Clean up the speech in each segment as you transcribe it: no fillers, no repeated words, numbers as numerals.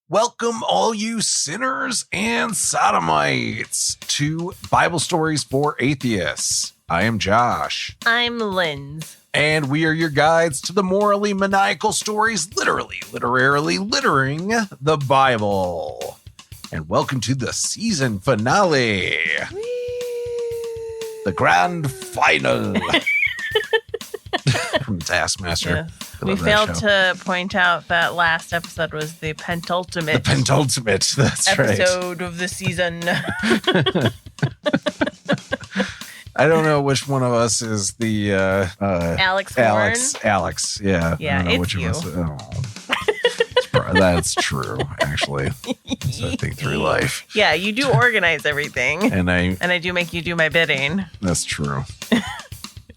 Welcome, all you sinners and sodomites, to Bible Stories for Atheists. I am Josh. I'm Linz. And we are your guides to the morally maniacal stories, literally littering the Bible. And welcome to the season finale. The grand final. From Taskmaster. Yeah. We failed to point out that last episode was the penultimate. That's right. Episode of the season. I don't know which one of us is the Alex Horn. Alex, yeah. Yeah, I don't know it's which you. Of us. That's true, actually. As I think through life. Yeah, you do organize everything. And I do make you do my bidding. That's true.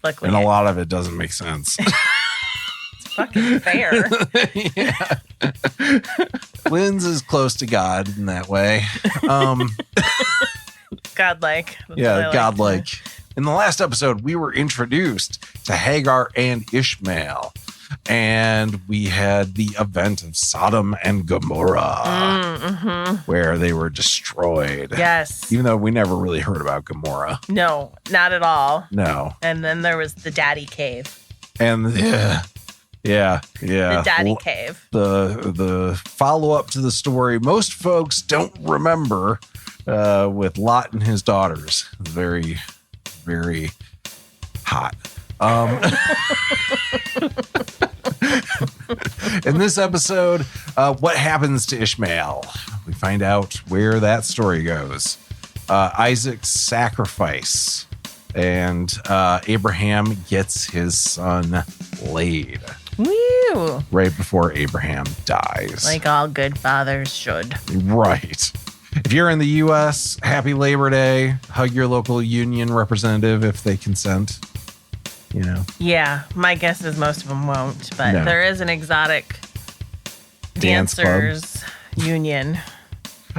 Luckily. And a lot of it doesn't make sense. It's fucking fair. Yeah. Linz is close to God in that way. Godlike. That's Yeah, what I like. godlike. In the last episode, we were introduced to Hagar and Ishmael, and we had the event of Sodom and Gomorrah, where they were destroyed. Yes. Even though we never really heard about Gomorrah. No, not at all. No. And then there was the daddy cave. And yeah. The daddy cave. The follow-up to the story, most folks don't remember, with Lot and his daughters. Very, very hot. In this episode, what happens to Ishmael? We find out where that story goes. Isaac's sacrifice, and Abraham gets his son laid Woo! right before Abraham dies. Like all good fathers should. Right. If you're in the U.S., happy Labor Day. Hug your local union representative if they consent. You know. Yeah, my guess is most of them won't, but No. there is an exotic Dance club. dancers union.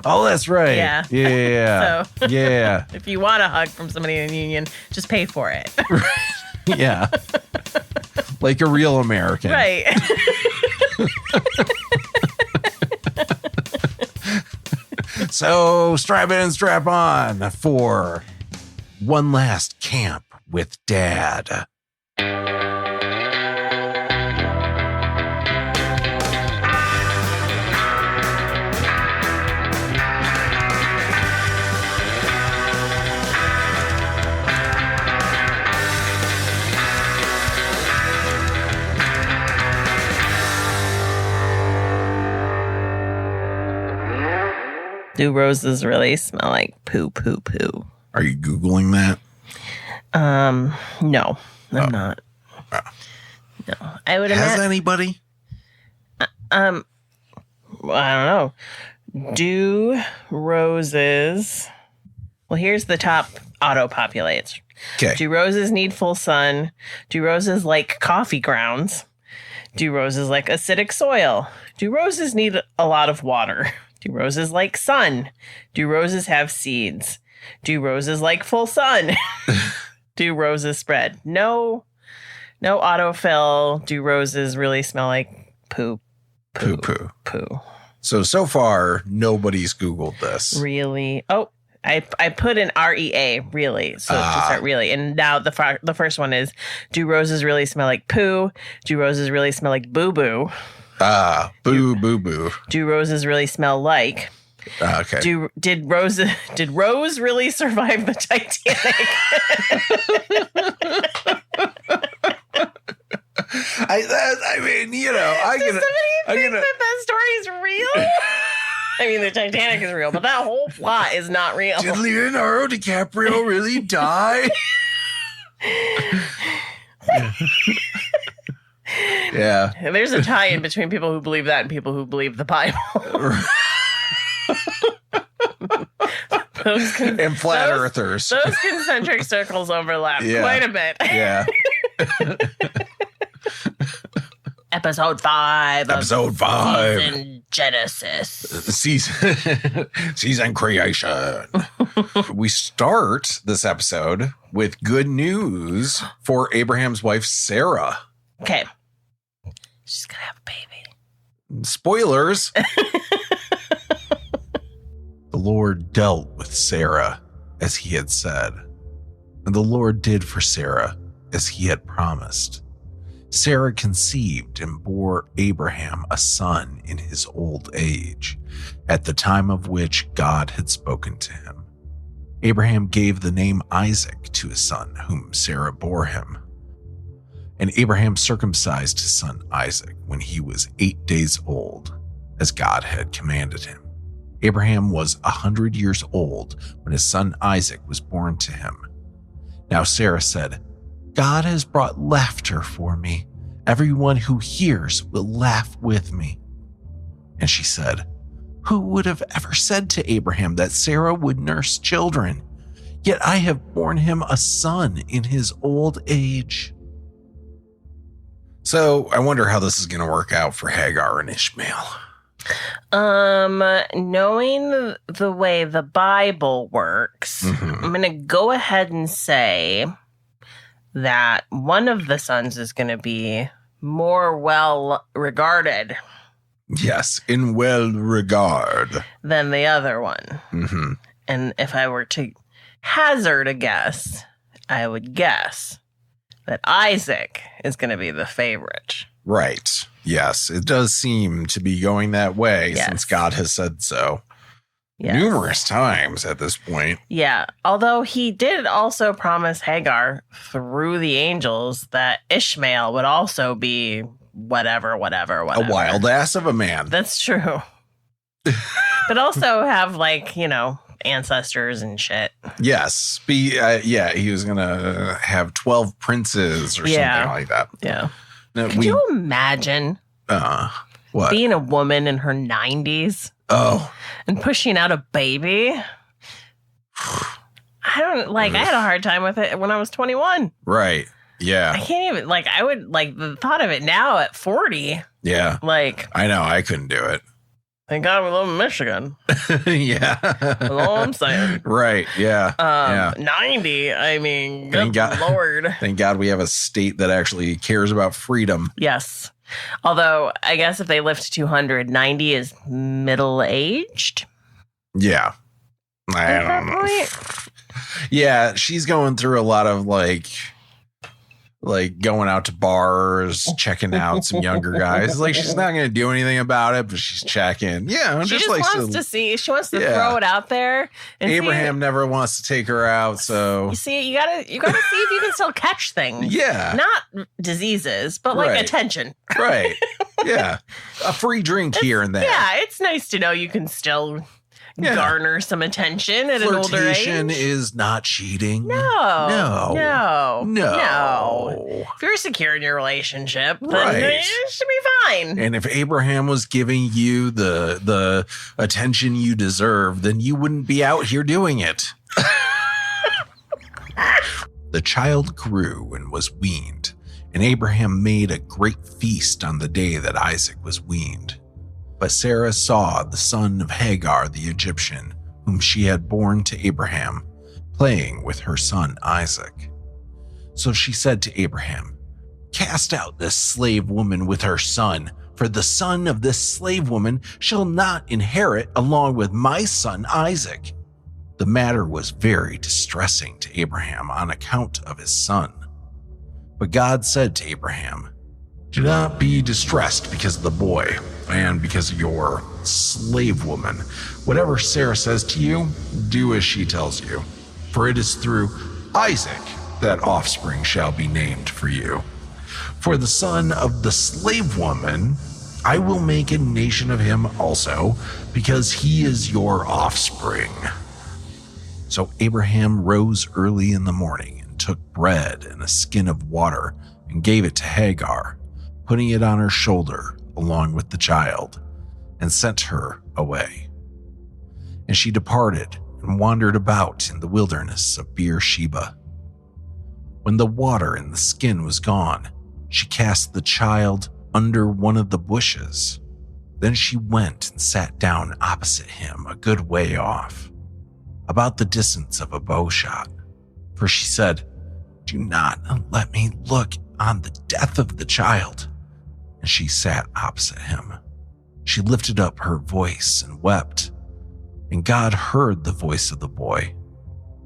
Oh, that's right. Yeah. Yeah. So- Yeah. If you want a hug from somebody in a union, just pay for it. Yeah. Like a real American. Right. So strap in and strap on for one last camp with Dad. Do roses really smell like poo, poo, poo? Are you Googling that? No, I'm not. No, I would Has imagine. anybody? Well, I don't know. Do roses? Well, here's the top auto populates. Okay. Do roses need full sun? Do roses like coffee grounds? Do roses like acidic soil? Do roses need a lot of water? Do roses like sun? Do roses have seeds? Do roses like full sun? Do roses spread? No autofill. Do roses really smell like poo? Poo. Poo. So far, nobody's Googled this. Really? Oh, I put in REA, really. So to start really. And now the first one is, do roses really smell like poo? Do roses really smell like boo-boo? Boo, boo, boo. Do roses really smell like? Okay. Did Rose really survive the Titanic? I mean, you know, Does somebody think that story is real? I mean, the Titanic is real, but that whole plot is not real. Did Leonardo DiCaprio really die? Yeah. And there's a tie-in between people who believe that and people who believe the Bible. And flat earthers. Those concentric circles overlap quite a bit. Yeah. Episode 5. Episode 5. Season Genesis. Season creation. We start this episode with good news for Abraham's wife, Sarah. Okay. She's going to have a baby. Spoilers. Lord dealt with Sarah as he had said, and the Lord did for Sarah as he had promised. Sarah conceived and bore Abraham a son in his old age, at the time of which God had spoken to him. Abraham gave the name Isaac to his son, whom Sarah bore him. And Abraham circumcised his son Isaac when he was 8 days old, as God had commanded him. Abraham was 100 years old when his son Isaac was born to him. Now Sarah said, God has brought laughter for me. Everyone who hears will laugh with me. And she said, who would have ever said to Abraham that Sarah would nurse children? Yet I have borne him a son in his old age. So I wonder how this is going to work out for Hagar and Ishmael. Knowing the way the Bible works, I'm going to go ahead and say that one of the sons is going to be more well regarded. Yes, in well regard. Than the other one. And if I were to hazard a guess, I would guess that Isaac is going to be the favorite. Right. Yes, it does seem to be going that way since God has said so. Numerous times at this point. Yeah. Although he did also promise Hagar through the angels that Ishmael would also be whatever. A wild ass of a man. That's true. But also have ancestors and shit. Yes. He was going to have 12 princes or something like that. Yeah. Could you imagine what? Being a woman in her 90s? Oh. And pushing out a baby? I had a hard time with it when I was 21. Right. Yeah. I can't even, I would, the thought of it now at 40. Yeah. I know, I couldn't do it. Thank God we live in Michigan. Yeah. That's all I'm saying. Right. Yeah. 90. I mean, good Lord. Thank God we have a state that actually cares about freedom. Yes. Although, I guess if they live to 200, 90 is middle-aged. Yeah. I don't know. Yeah, she's going through a lot of going out to bars, checking out some younger guys. She's not going to do anything about it, but she's checking. Yeah, she just wants to see. She wants to throw it out there. And Abraham never wants to take her out, so you see, you gotta see if you can still catch things. Yeah, not diseases, but attention. Right. Yeah, a free drink here and there. Yeah, it's nice to know you can still garner some attention at an older age. Flirtation is not cheating. No. No. If you're secure in your relationship, then it should be fine. And if Abraham was giving you the attention you deserve, then you wouldn't be out here doing it. The child grew and was weaned, and Abraham made a great feast on the day that Isaac was weaned. But Sarah saw the son of Hagar the Egyptian, whom she had borne to Abraham, playing with her son Isaac. So she said to Abraham, cast out this slave woman with her son, for the son of this slave woman shall not inherit along with my son Isaac. The matter was very distressing to Abraham on account of his son. But God said to Abraham, do not be distressed because of the boy and because of your slave woman. Whatever Sarah says to you, do as she tells you. For it is through Isaac that offspring shall be named for you. For the son of the slave woman, I will make a nation of him also, because he is your offspring. So Abraham rose early in the morning and took bread and a skin of water and gave it to Hagar, putting it on her shoulder along with the child, and sent her away. And she departed and wandered about in the wilderness of Beersheba. When the water in the skin was gone, she cast the child under one of the bushes. Then she went and sat down opposite him a good way off, about the distance of a bow shot. For she said, do not let me look on the death of the child. And she sat opposite him. She lifted up her voice and wept. And God heard the voice of the boy.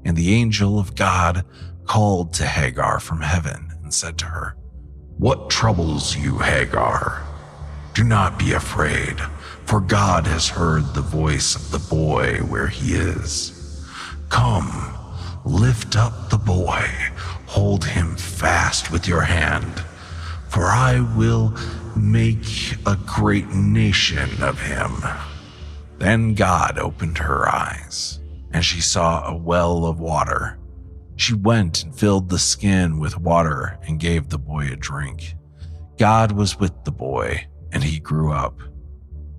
And the angel of God called to Hagar from heaven and said to her, "What troubles you, Hagar? Do not be afraid, for God has heard the voice of the boy where he is. Come, lift up the boy, hold him fast with your hand, for I will make a great nation of him." Then God opened her eyes, and she saw a well of water. She went and filled the skin with water and gave the boy a drink. God was with the boy, and he grew up.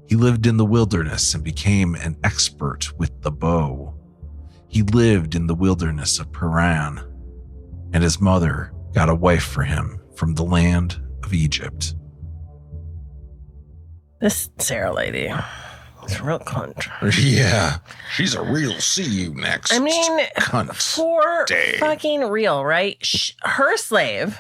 He lived in the wilderness and became an expert with the bow. He lived in the wilderness of Paran, and his mother got a wife for him from the land of Egypt. This Sarah lady is a real cunt. Yeah, she's a real see you next. I mean, cunt. for day. fucking real, right? Her slave,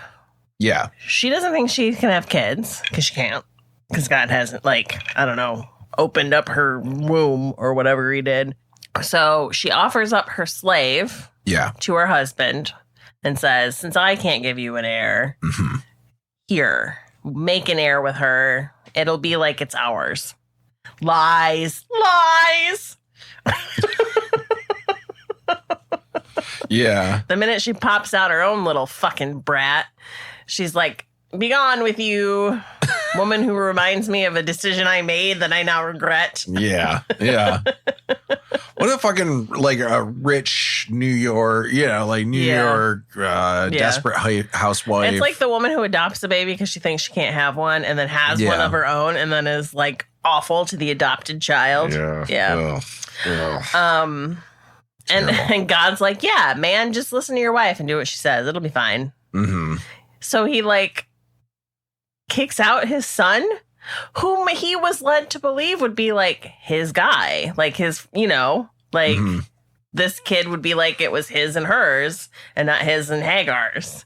Yeah, she doesn't think she can have kids because she can't. Because God hasn't, like, I don't know, opened up her womb or whatever he did. So she offers up her slave yeah. to her husband and says, "Since I can't give you an heir, Mm-hmm. here, make an heir with her. It'll be like it's ours." Lies. Lies. Yeah. The minute she pops out her own little fucking brat, she's like, "Be gone with you, woman who reminds me of a decision I made that I now regret." Yeah. Yeah. What a fucking, like, a rich New York, New Yeah. York desperate housewife. It's like the woman who adopts a baby because she thinks she can't have one and then has one Yeah. of her own and then is like awful to the adopted child. Yeah. Ugh. And God's like, "Yeah, man, just listen to your wife and do what she says. It'll be fine." Mm-hmm. So he like kicks out his son, whom he was led to believe would be like his guy, like his, like Mhm. this kid would be like it was his and hers and not his and Hagar's,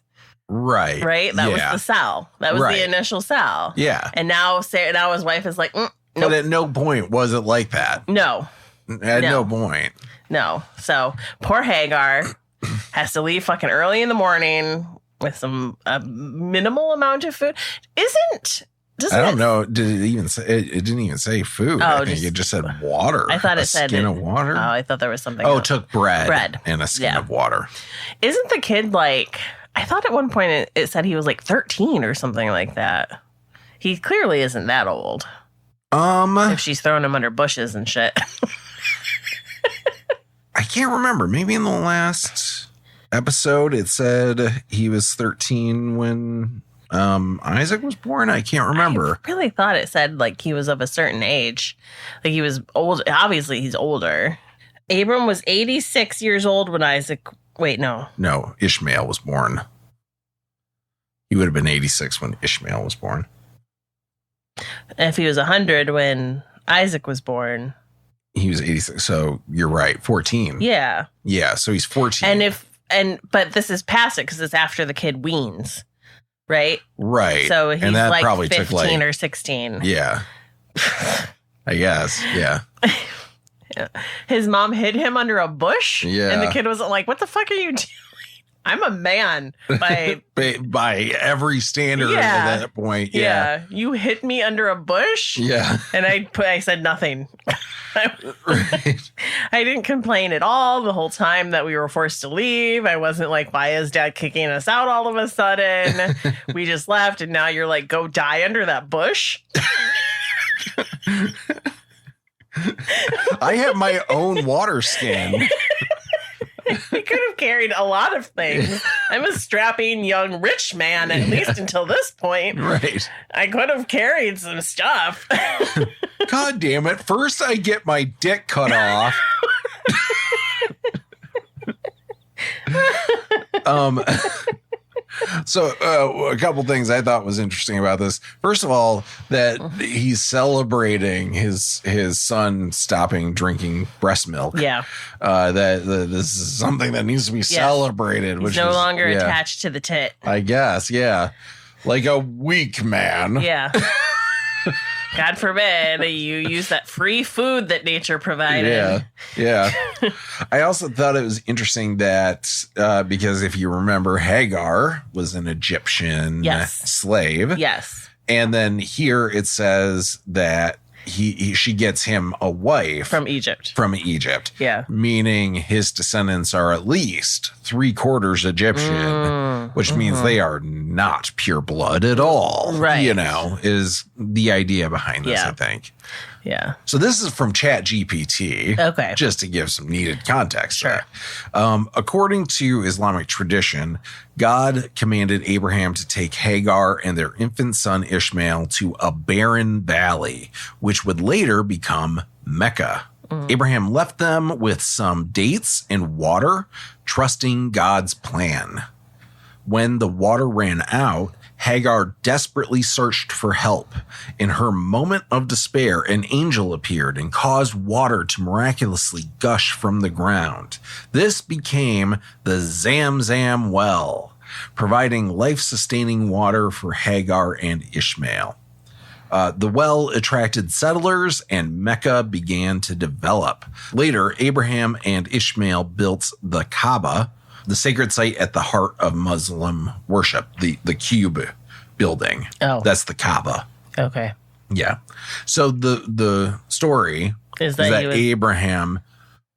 Right. right? That was Yeah. the Sal. That was Right. the initial Sal. Yeah. And now his wife is like, But nope, at no point was it like that. no. At No. no point. No. So poor Hagar has to leave fucking early in the morning with a minimal amount of food. I don't know. Did it even say? It didn't even say food. Oh, I think it just said water. I thought it a said skin it- of water. Oh, I thought there was something Oh, it else. took bread Bread. and a skin Yeah. of water. Isn't the kid like, I thought at one point it said he was like 13 or something like that. He clearly isn't that old if she's throwing him under bushes and shit. I can't remember. Maybe in the last episode it said he was 13 when Isaac was born. I can't remember. I really thought it said like he was of a certain age. Like he was old. Obviously he's older. Abram was 86 years old when Isaac, wait, no. No, Ishmael was born. He would have been 86 when Ishmael was born. If he was 100 when Isaac was born. He was 86. So you're right. 14. Yeah. Yeah. So he's 14. But this is past it because it's after the kid weans, right? Right. So he's and that like probably 15 took like, or 16. yeah. I guess. Yeah. His mom hid him under a bush. Yeah. And the kid wasn't like, "What the fuck are you doing? I'm a man." By every standard Yeah. at that point. Yeah. Yeah. You hid me under a bush. Yeah. And I said nothing. Right. I didn't complain at all the whole time that we were forced to leave. I wasn't like, "Why is dad kicking us out all of a sudden?" We just left and now you're like, "Go die under that bush." I have my own water skin. He could have carried a lot of things. I'm a strapping young rich man, at least until this point. Right. I could have carried some stuff. God damn it. First I get my dick cut off. So a couple things I thought was interesting about this. First of all, that he's celebrating his son stopping drinking breast milk. Yeah. That this is something that needs to be celebrated. He's Which no is, longer yeah, attached to the tit. I guess, yeah, like a weak man. Yeah. God forbid you use that free food that nature provided. Yeah. I also thought it was interesting that because if you remember, Hagar was an Egyptian slave. Yes. And then here it says that she gets him a wife from Egypt. Yeah. Meaning his descendants are at least 3/4 Egyptian, which means they are not pure blood at all. Right. Is the idea behind this, I think. Yeah. So this is from ChatGPT. Okay. Just to give some needed context. Sure. According to Islamic tradition, God commanded Abraham to take Hagar and their infant son Ishmael to a barren valley, which would later become Mecca. Abraham left them with some dates and water, trusting God's plan. When the water ran out, Hagar desperately searched for help. In her moment of despair, an angel appeared and caused water to miraculously gush from the ground. This became the Zamzam well, providing life-sustaining water for Hagar and Ishmael. The well attracted settlers and Mecca began to develop. Later, Abraham and Ishmael built the Kaaba, the sacred site at the heart of Muslim worship, the cube building. Oh. That's the Kaaba. Okay. Yeah. So the story is that Abraham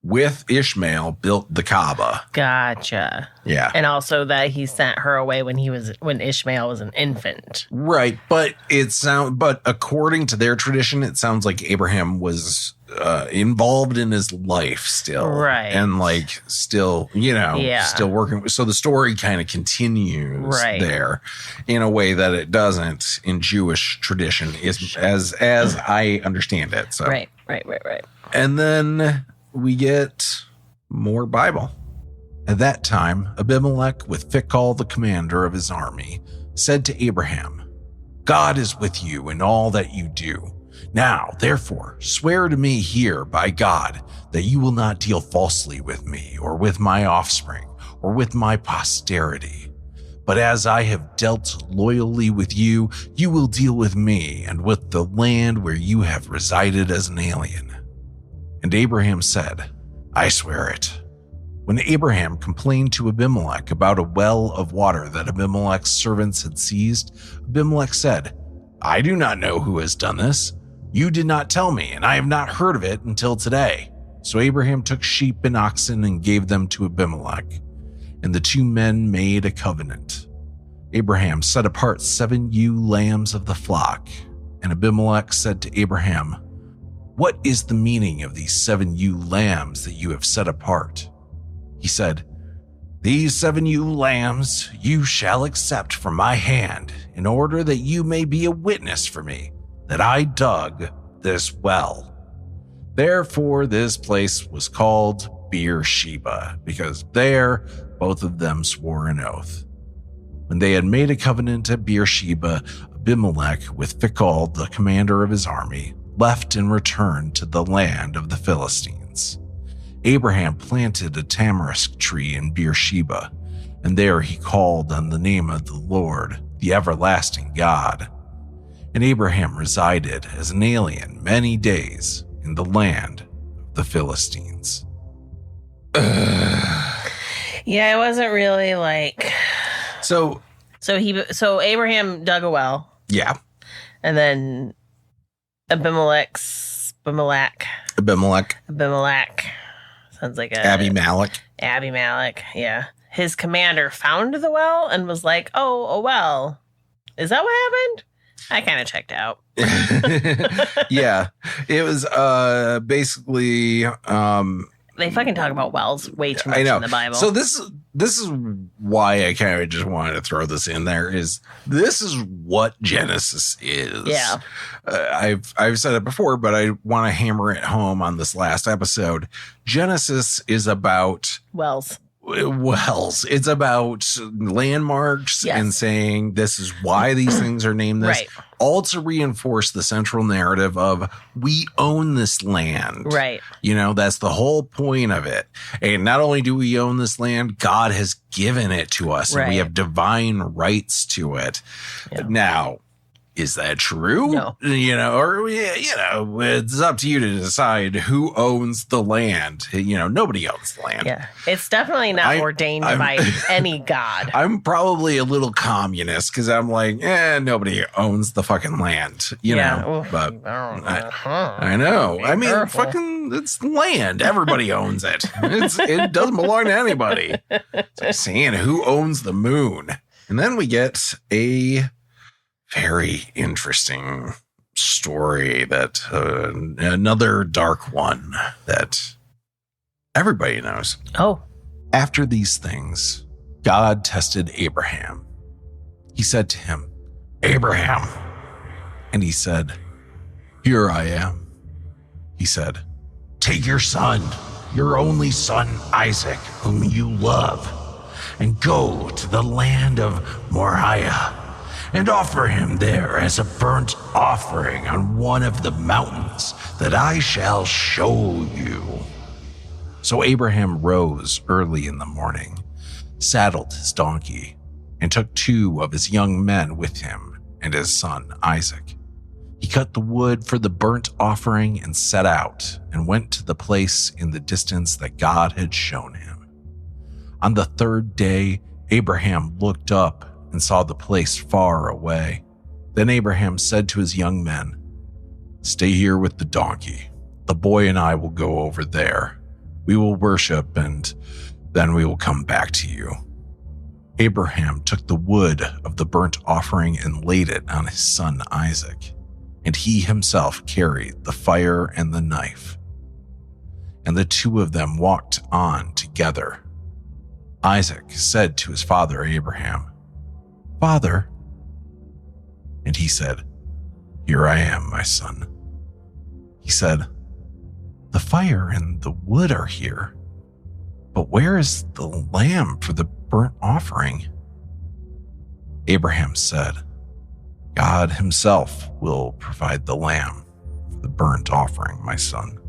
with Ishmael built the Kaaba. Gotcha. Yeah. And also that he sent her away when Ishmael was an infant. Right. But according to their tradition, it sounds like Abraham was involved in his life still. Right. And still, still working. So the story kind of continues there in a way that it doesn't in Jewish tradition, as I understand it. So Right. And then we get more Bible. At that time, Abimelech, with Phicol, the commander of his army, said to Abraham, God is with you in all that you do. Now, therefore, swear to me here by God that you will not deal falsely with me or with my offspring or with my posterity. But as I have dealt loyally with you, you will deal with me and with the land where you have resided as an alien. And Abraham said, I swear it. When Abraham complained to Abimelech about a well of water that Abimelech's servants had seized, Abimelech said, I do not know who has done this. You did not tell me, and I have not heard of it until today. So Abraham took sheep and oxen and gave them to Abimelech, and the two men made a covenant. Abraham set apart 7 ewe lambs of the flock, and Abimelech said to Abraham, What is the meaning of these 7 ewe lambs that you have set apart? He said, These 7 ewe lambs you shall accept from my hand, in order that you may be a witness for me that I dug this well. Therefore, this place was called Beersheba, because there both of them swore an oath. When they had made a covenant at Beersheba, Abimelech, with Phicol, the commander of his army, left and returned to the land of the Philistines. Abraham planted a tamarisk tree in Beersheba, and there he called on the name of the Lord, the everlasting God. And Abraham resided as an alien many days in the land of the Philistines. Yeah, it wasn't really So Abraham dug a well. Yeah. And then Abimelech. Sounds like Abimelech, yeah. His commander found the well and was like, oh, a well. Is that what happened? I kind of checked out. Yeah. It was basically... they fucking talk about wells way too much in the Bible. So this is why I kind of just wanted to throw this in there. This is what Genesis is. Yeah. I've said it before, but I want to hammer it home on this last episode. Genesis is about wells. It's about landmarks and saying this is why these things are named this. Right. All to reinforce the central narrative of we own this land. Right. That's the whole point of it. And not only do we own this land, God has given it to us. Right. And we have divine rights to it. Yeah. Now, is that true? No. Or, it's up to you to decide who owns the land. Nobody owns the land. Yeah. It's definitely not ordained by any god. I'm probably a little communist because I'm like, nobody owns the fucking land, know. But I know. I mean, it's land. Everybody owns it. It doesn't belong to anybody. It's like saying who owns the moon. And then we get a very interesting story that another dark one that everybody knows. Oh. After these things, God tested Abraham. He said to him, Abraham. And he said, here I am. He said, take your son, your only son, Isaac, whom you love, and go to the land of Moriah and offer him there as a burnt offering on one of the mountains that I shall show you. So Abraham rose early in the morning, saddled his donkey, and took 2 of his young men with him and his son Isaac. He cut the wood for the burnt offering and set out and went to the place in the distance that God had shown him. On the 3rd day, Abraham looked up and saw the place far away. Then Abraham said to his young men, stay here with the donkey. The boy and I will go over there. We will worship and then we will come back to you. Abraham took the wood of the burnt offering and laid it on his son Isaac, and he himself carried the fire and the knife. And the 2 of them walked on together. Isaac said to his father Abraham, Father. And he said, here I am, my son. He said, the fire and the wood are here, but where is the lamb for the burnt offering? Abraham said, God himself will provide the lamb for the burnt offering, my son.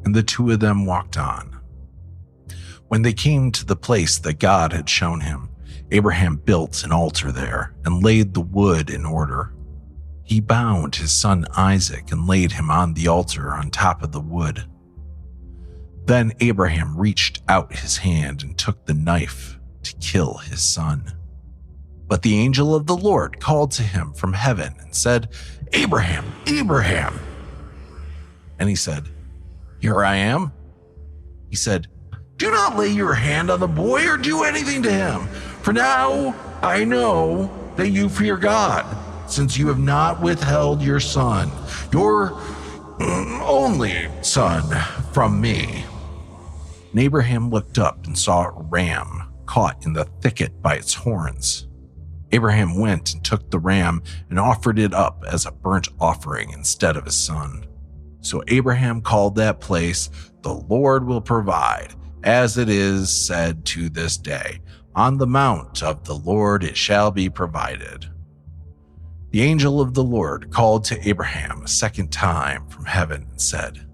And the 2 of them walked on. When they came to the place that God had shown him, Abraham built an altar there and laid the wood in order. He bound his son Isaac and laid him on the altar on top of the wood. Then Abraham reached out his hand and took the knife to kill his son. But the angel of the Lord called to him from heaven and said, Abraham, Abraham. And he said, here I am. He said, do not lay your hand on the boy or do anything to him. For now I know that you fear God, since you have not withheld your son, your only son, from me. And Abraham looked up and saw a ram caught in the thicket by its horns. Abraham went and took the ram and offered it up as a burnt offering instead of his son. So Abraham called that place, the Lord will provide, as it is said to this day, on the mount of the Lord it shall be provided. The angel of the Lord called to Abraham a second time from heaven and said,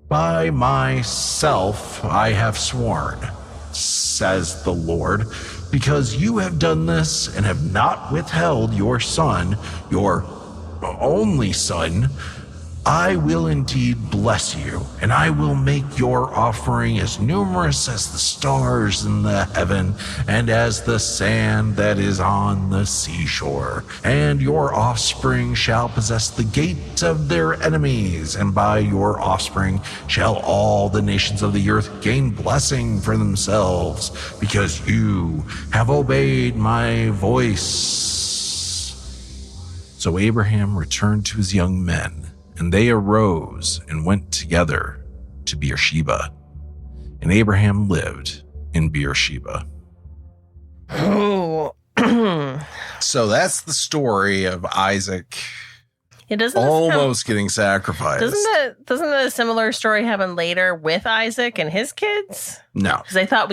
by myself I have sworn, says the Lord, because you have done this and have not withheld your son, your only son, I will indeed bless you, and I will make your offering as numerous as the stars in the heaven and as the sand that is on the seashore. And your offspring shall possess the gate of their enemies, and by your offspring shall all the nations of the earth gain blessing for themselves, because you have obeyed my voice. So Abraham returned to his young men, and they arose and went together to Beersheba. And Abraham lived in Beersheba. Oh. So that's the story of Isaac It almost getting sacrificed. Doesn't the similar story happen later with Isaac and his kids? No. Because I thought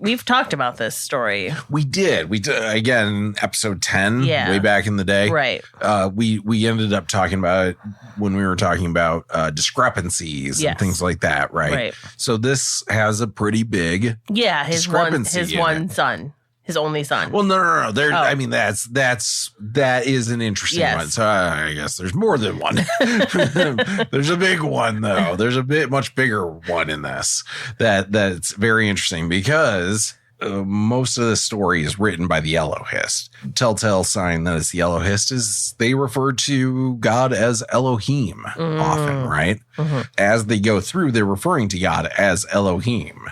we've talked about this story. We did again, episode 10, way back in the day. Right. We ended up talking about it when we were talking about discrepancies and things like that, right? Right. So this has a pretty big his discrepancy one son. His only son. Well, no. There. Oh. I mean, that is an interesting Yes. one. So I guess there's more than one. There's a big one though. There's a much bigger one in this that's very interesting because most of the story is written by the Elohist. Telltale sign that it's the Elohist is they refer to God as Elohim often, right? Mm-hmm. As they go through, they're referring to God as Elohim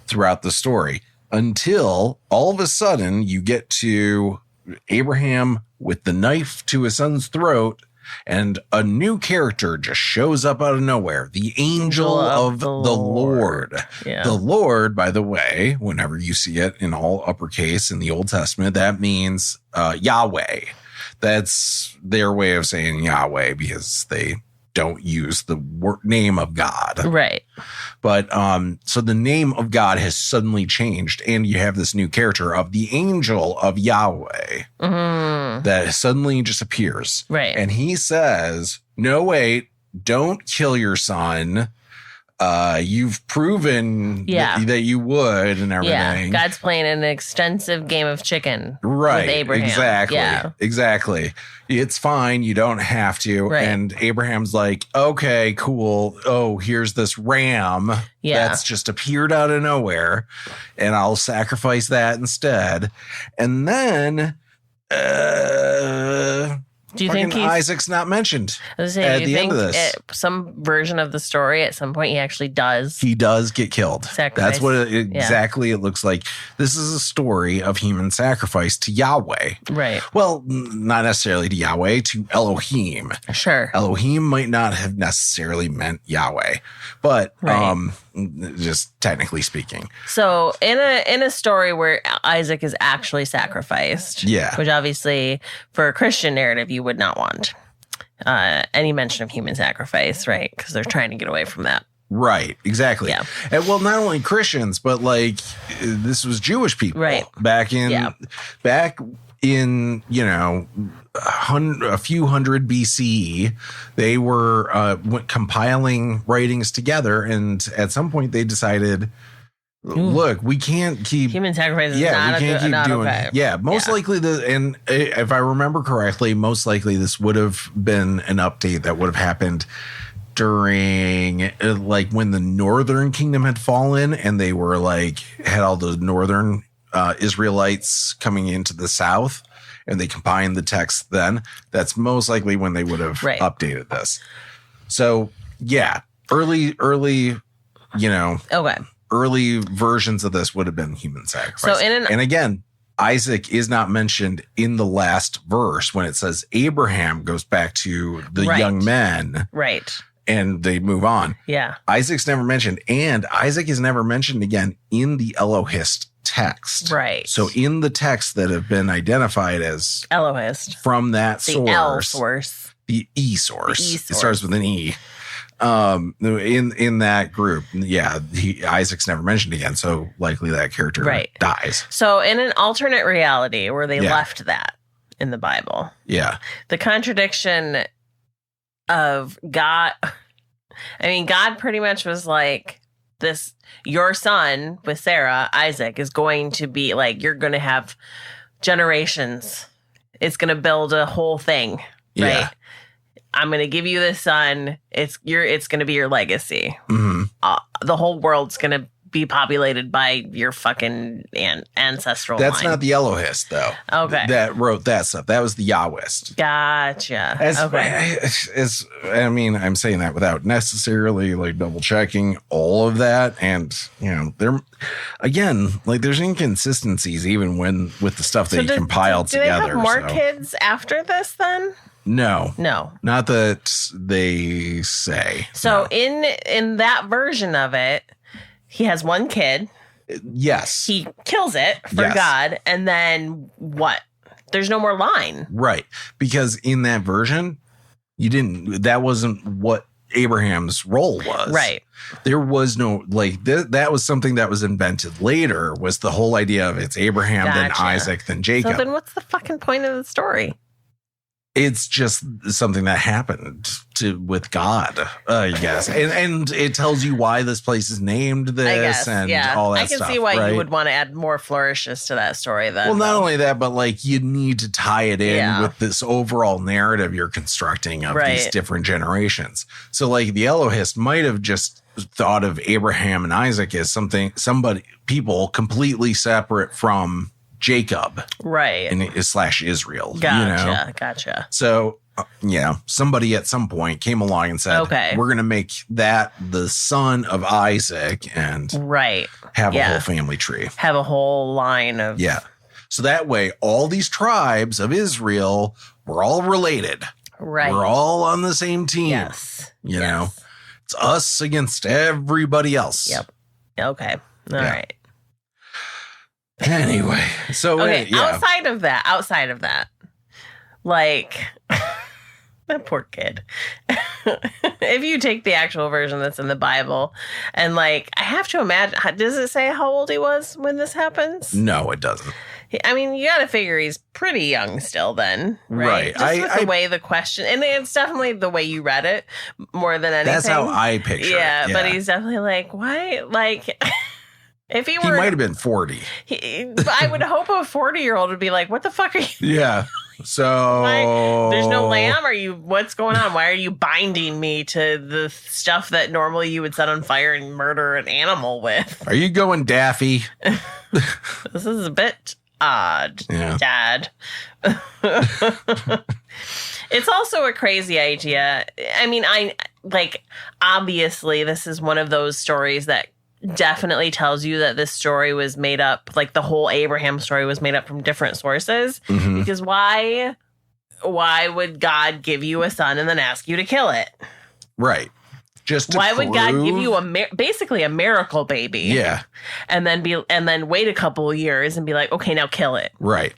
throughout the story until all of a sudden you get to Abraham with the knife to his son's throat and a new character just shows up out of nowhere. The angel of the Lord. Yeah. The Lord, by the way, whenever you see it in all uppercase in the Old Testament, that means Yahweh. That's their way of saying Yahweh because they don't use the name of God. Right. But so the name of God has suddenly changed, and you have this new character of the angel of Yahweh that suddenly just appears. Right. And he says, no, wait, don't kill your son. You've proven that you would and everything. Yeah. God's playing an extensive game of chicken right, with Abraham. Exactly. Yeah. Exactly. It's fine. You don't have to. Right. And Abraham's like, okay, cool. Oh, here's this ram that's just appeared out of nowhere, and I'll sacrifice that instead. And then do you think Isaac's not mentioned I was saying, do you think some version of the story at some point he actually does? He does get killed. Sacrifice. That's what exactly it looks like. This is a story of human sacrifice to Yahweh. Right. Well, not necessarily to Yahweh, to Elohim. Sure. Elohim might not have necessarily meant Yahweh, but just technically speaking. So in a story where Isaac is actually sacrificed, which obviously for a Christian narrative you would not want any mention of human sacrifice, right? Because they're trying to get away from that. Right, exactly. Yeah. And well, not only Christians, but like this was Jewish people, right? Back in, a few hundred BCE, they were compiling writings together, and at some point they decided, look, we can't keep human sacrifice. Most likely and if I remember correctly, most likely this would have been an update that would have happened during like when the Northern Kingdom had fallen, and they were like had all the northern Israelites coming into the South, and they combined the text. Then that's most likely when they would have updated this. So early, early versions of this would have been human sacrifice. So and again, Isaac is not mentioned in the last verse when it says Abraham goes back to the young men. Right. And they move on. Yeah. Isaac's never mentioned, and Isaac is never mentioned again in the Elohist text. Right. So in the texts that have been identified as Elohist from that source, the L source, the E source, it starts with an E. In that group, Isaac's never mentioned again, so likely that character dies. So in an alternate reality where they left that in the Bible, the contradiction of God, I mean, God pretty much was like, this, your son with Sarah, Isaac, is going to be like, you're going to have generations. It's going to build a whole thing, right? I'm going to give you this son. It's going to be your legacy. Mm-hmm. The whole world's going to be populated by your fucking ancestral line. That's not the Elohist, though. Okay. That wrote that stuff. That was the Yahwist. Gotcha. I mean, I'm saying that without necessarily like double checking all of that. And, there, again, like there's inconsistencies even with the stuff they compiled together. Do they have more kids after this then? No. Not that they say. So in that version of it, he has one kid. Yes. He kills it for God. And then what? There's no more line. Right. Because in that version, that wasn't what Abraham's role was. Right. There was no, like, that was something that was invented later, was the whole idea of it's Abraham, then Isaac, then Jacob. So then what's the fucking point of the story? It's just something that happened with God, I guess. And it tells you why this place is named this and all that stuff. I can see why right? you would want to add more flourishes to that story then. Well, not only that, but like you need to tie it in with this overall narrative you're constructing of these different generations. So like the Elohist might have just thought of Abraham and Isaac as people completely separate from Jacob, right? And / Israel. Gotcha. So, somebody at some point came along and said, "Okay, we're going to make that the son of Isaac and have a whole family tree, have a whole line of So that way, all these tribes of Israel were all related. Right, we're all on the same team. Yes, you know, it's us against everybody else. Yep. Okay. All right. Anyway, so outside of that, like that poor kid. If you take the actual version that's in the Bible, and like I have to imagine, does it say how old he was when this happens? No, it doesn't. I mean, you got to figure he's pretty young still then, right? Just with the way the question, and it's definitely the way you read it more than anything. That's how I picture it. Yeah, but he's definitely like, why? Like, if he might have been 40. I would hope a 40-year-old would be like, what the fuck are you? Yeah. So there's no lamb? What's going on? Why are you binding me to the stuff that normally you would set on fire and murder an animal with? Are you going Daffy? This is a bit odd, Dad. It's also a crazy idea. I mean, obviously this is one of those stories that definitely tells you that this story was made up, like the whole Abraham story was made up from different sources. Mm-hmm. Because why would God give you a son and then ask you to kill it? Right. Why would God give you basically a miracle baby? Yeah. And then wait a couple of years and be like, okay, now kill it. Right.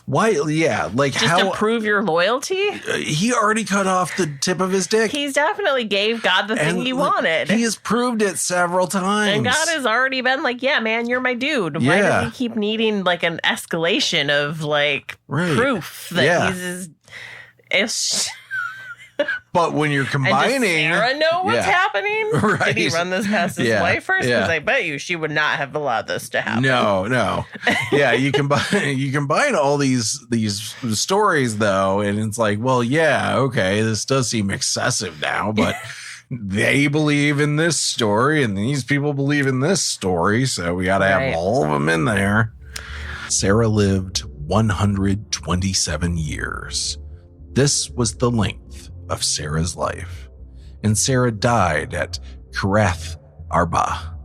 Why? Yeah. Like just to prove your loyalty? He already cut off the tip of his dick. He's definitely gave God the thing he wanted. He has proved it several times. And God has already been like, yeah, man, you're my dude. Why does he keep needing like an escalation of like proof that he's But when you're combining, does Sarah know what's happening? Right. Did he run this past his wife first? Because I bet you she would not have allowed this to happen. No. Yeah, you combine all these stories though, and it's like, well, yeah, okay, this does seem excessive now, but they believe in this story, and these people believe in this story, so we got to have all of them in there. Sarah lived 127 years. This was the length of Sarah's life, and Sarah died at Kiriath Arba,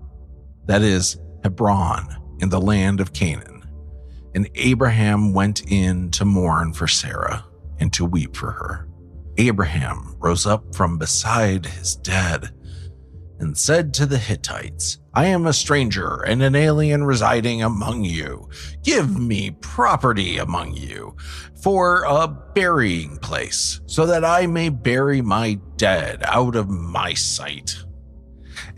that is Hebron, in the land of Canaan. And Abraham went in to mourn for Sarah and to weep for her. Abraham rose up from beside his dead and said to the Hittites, I am a stranger and an alien residing among you. Give me property among you for a burying place, so that I may bury my dead out of my sight.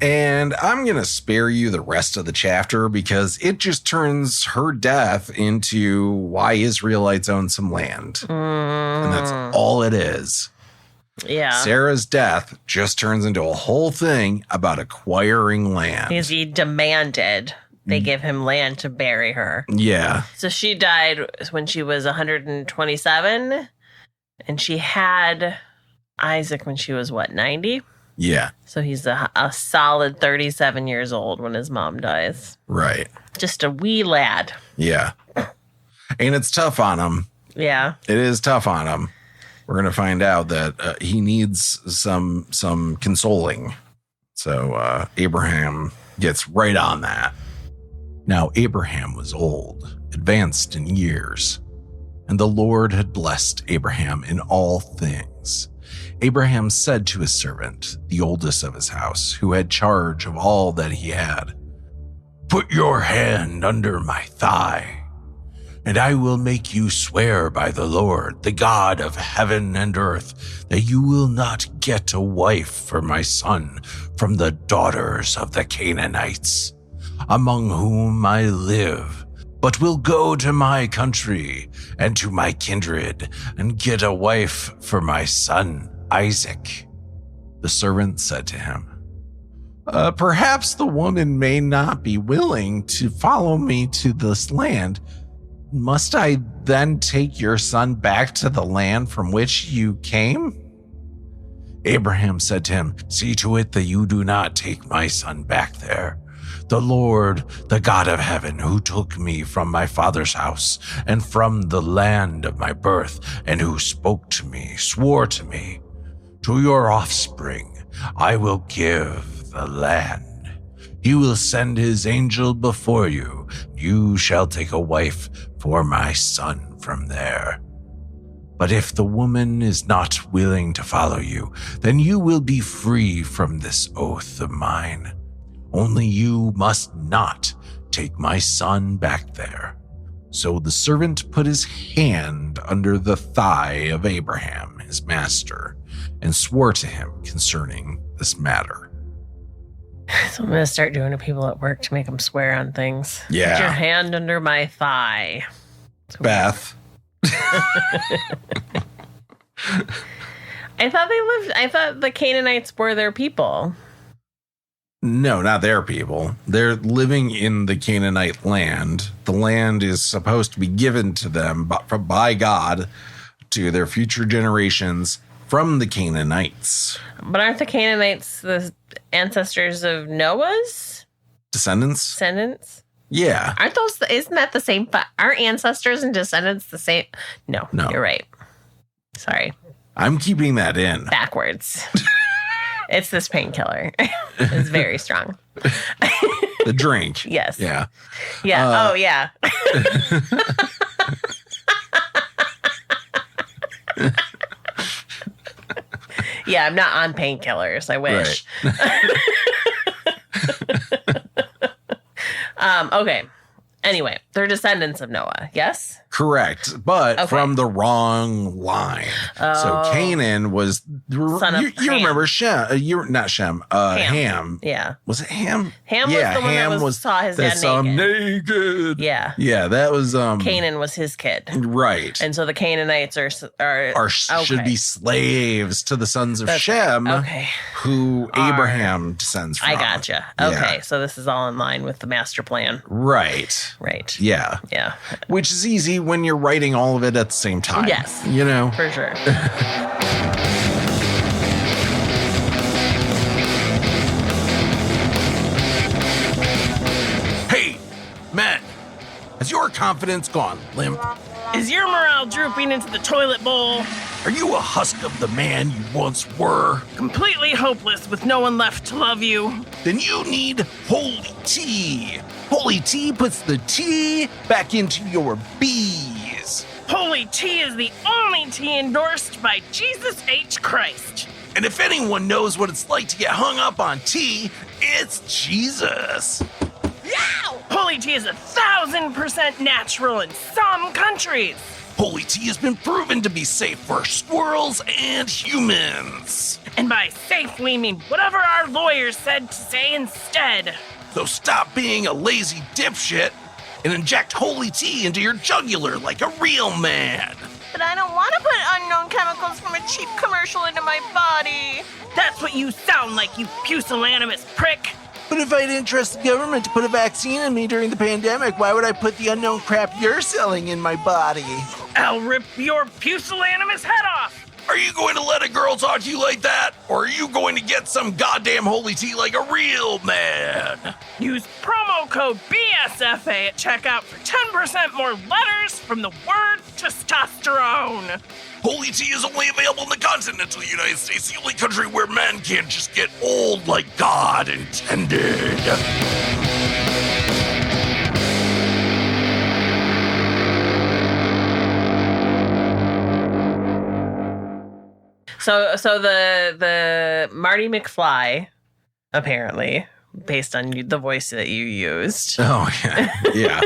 And I'm going to spare you the rest of the chapter because it just turns her death into why Israelites own some land. And that's all it is. Yeah. Sarah's death just turns into a whole thing about acquiring land. Because he demanded they give him land to bury her. Yeah. So she died when she was 127, and she had Isaac when she was, 90? Yeah. So he's a solid 37 years old when his mom dies. Right. Just a wee lad. Yeah. And it's tough on him. Yeah. It is tough on him. We're going to find out that he needs some consoling. So Abraham gets right on that. Now Abraham was old, advanced in years, and the Lord had blessed Abraham in all things. Abraham said to his servant, the oldest of his house, who had charge of all that he had, Put your hand under my thigh, and I will make you swear by the Lord, the God of heaven and earth, that you will not get a wife for my son from the daughters of the Canaanites, among whom I live, but will go to my country and to my kindred and get a wife for my son, Isaac." The servant said to him, "Perhaps the woman may not be willing to follow me to this land. Must I then take your son back to the land from which you came?" Abraham said to him, "See to it that you do not take my son back there. The Lord, the God of heaven, who took me from my father's house and from the land of my birth, and who spoke to me, swore to me, 'To your offspring I will give the land. He will send his angel before you. You shall take a wife for my son from there. But if the woman is not willing to follow you, then you will be free from this oath of mine. Only you must not take my son back there." So the servant put his hand under the thigh of Abraham, his master, and swore to him concerning this matter. So I'm going to start doing to people at work to make them swear on things. Yeah. Put your hand under my thigh. Beth. I thought the Canaanites were their people. No, not their people. They're living in the Canaanite land. The land is supposed to be given to them by God to their future generations from the Canaanites. But aren't the Canaanites the ancestors of Noah's Descendants? Yeah. Isn't that the same? Aren't ancestors and descendants the same? No, you're right. Sorry. I'm keeping that in. Backwards. It's this painkiller. It's very strong. The drink. Yes. Yeah. Yeah. Oh, yeah. Yeah, I'm not on painkillers. I wish. Right. Okay. Anyway, they're descendants of Noah. Yes? Correct, but from the wrong line. So Canaan was Son of you Ham. remember Shem? You're not Shem. Ham. Yeah. Was it Ham? Ham was the one that saw his dad naked. Yeah. Yeah, that was Canaan was his kid. Right. And so the Canaanites should be slaves to the sons of Shem. Okay. Who Abraham descends from. I gotcha. Okay, so this is all in line with the master plan. Right. Right. Yeah. Yeah. Which is easy when you're writing all of it at the same time. Yes. You know? For sure. Hey, men, has your confidence gone limp? Is your morale drooping into the toilet bowl? Are you a husk of the man you once were? Completely hopeless with no one left to love you? Then you need Holy Tea. Holy Tea puts the tea back into your bees. Holy Tea is the only tea endorsed by Jesus H. Christ. And if anyone knows what it's like to get hung up on tea, it's Jesus. Yow! Holy Tea is 1,000% natural in some countries. Holy Tea has been proven to be safe for squirrels and humans. And by safe, we mean whatever our lawyers said to say instead. So stop being a lazy dipshit and inject Holy Tea into your jugular like a real man. But I don't want to put unknown chemicals from a cheap commercial into my body. That's what you sound like, you pusillanimous prick. But if I didn't trust the government to put a vaccine in me during the pandemic, why would I put the unknown crap you're selling in my body? I'll rip your pusillanimous head off. Are you going to let a girl talk to you like that? Or are you going to get some goddamn Holy Tea like a real man? Use promo code BSFA at checkout for 10% more letters from the word testosterone. Holy Tea is only available in the continental United States, the only country where men can't just get old like God intended. So the Marty McFly, apparently, based on the voice that you used. Oh, yeah. Yeah.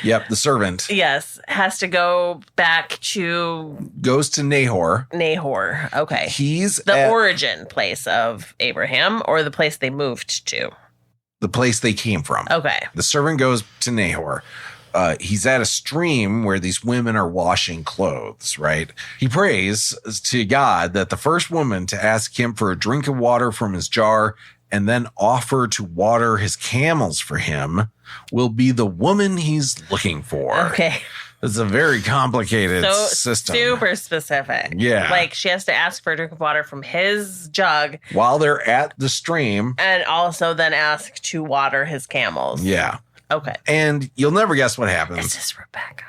Yep, the servant. Yes, has to go back to... Goes to Nahor. Nahor, okay. He's the origin place of Abraham or the place they moved to? The place they came from. Okay. The servant goes to Nahor. he's at a stream where these women are washing clothes, right? He prays to God that the first woman to ask him for a drink of water from his jar and then offer to water his camels for him will be the woman he's looking for. Okay. It's a very complicated system. Super specific. Yeah. Like she has to ask for a drink of water from his jug. While they're at the stream. And also then ask to water his camels. Yeah. Okay. And you'll never guess what happens. This is Rebecca.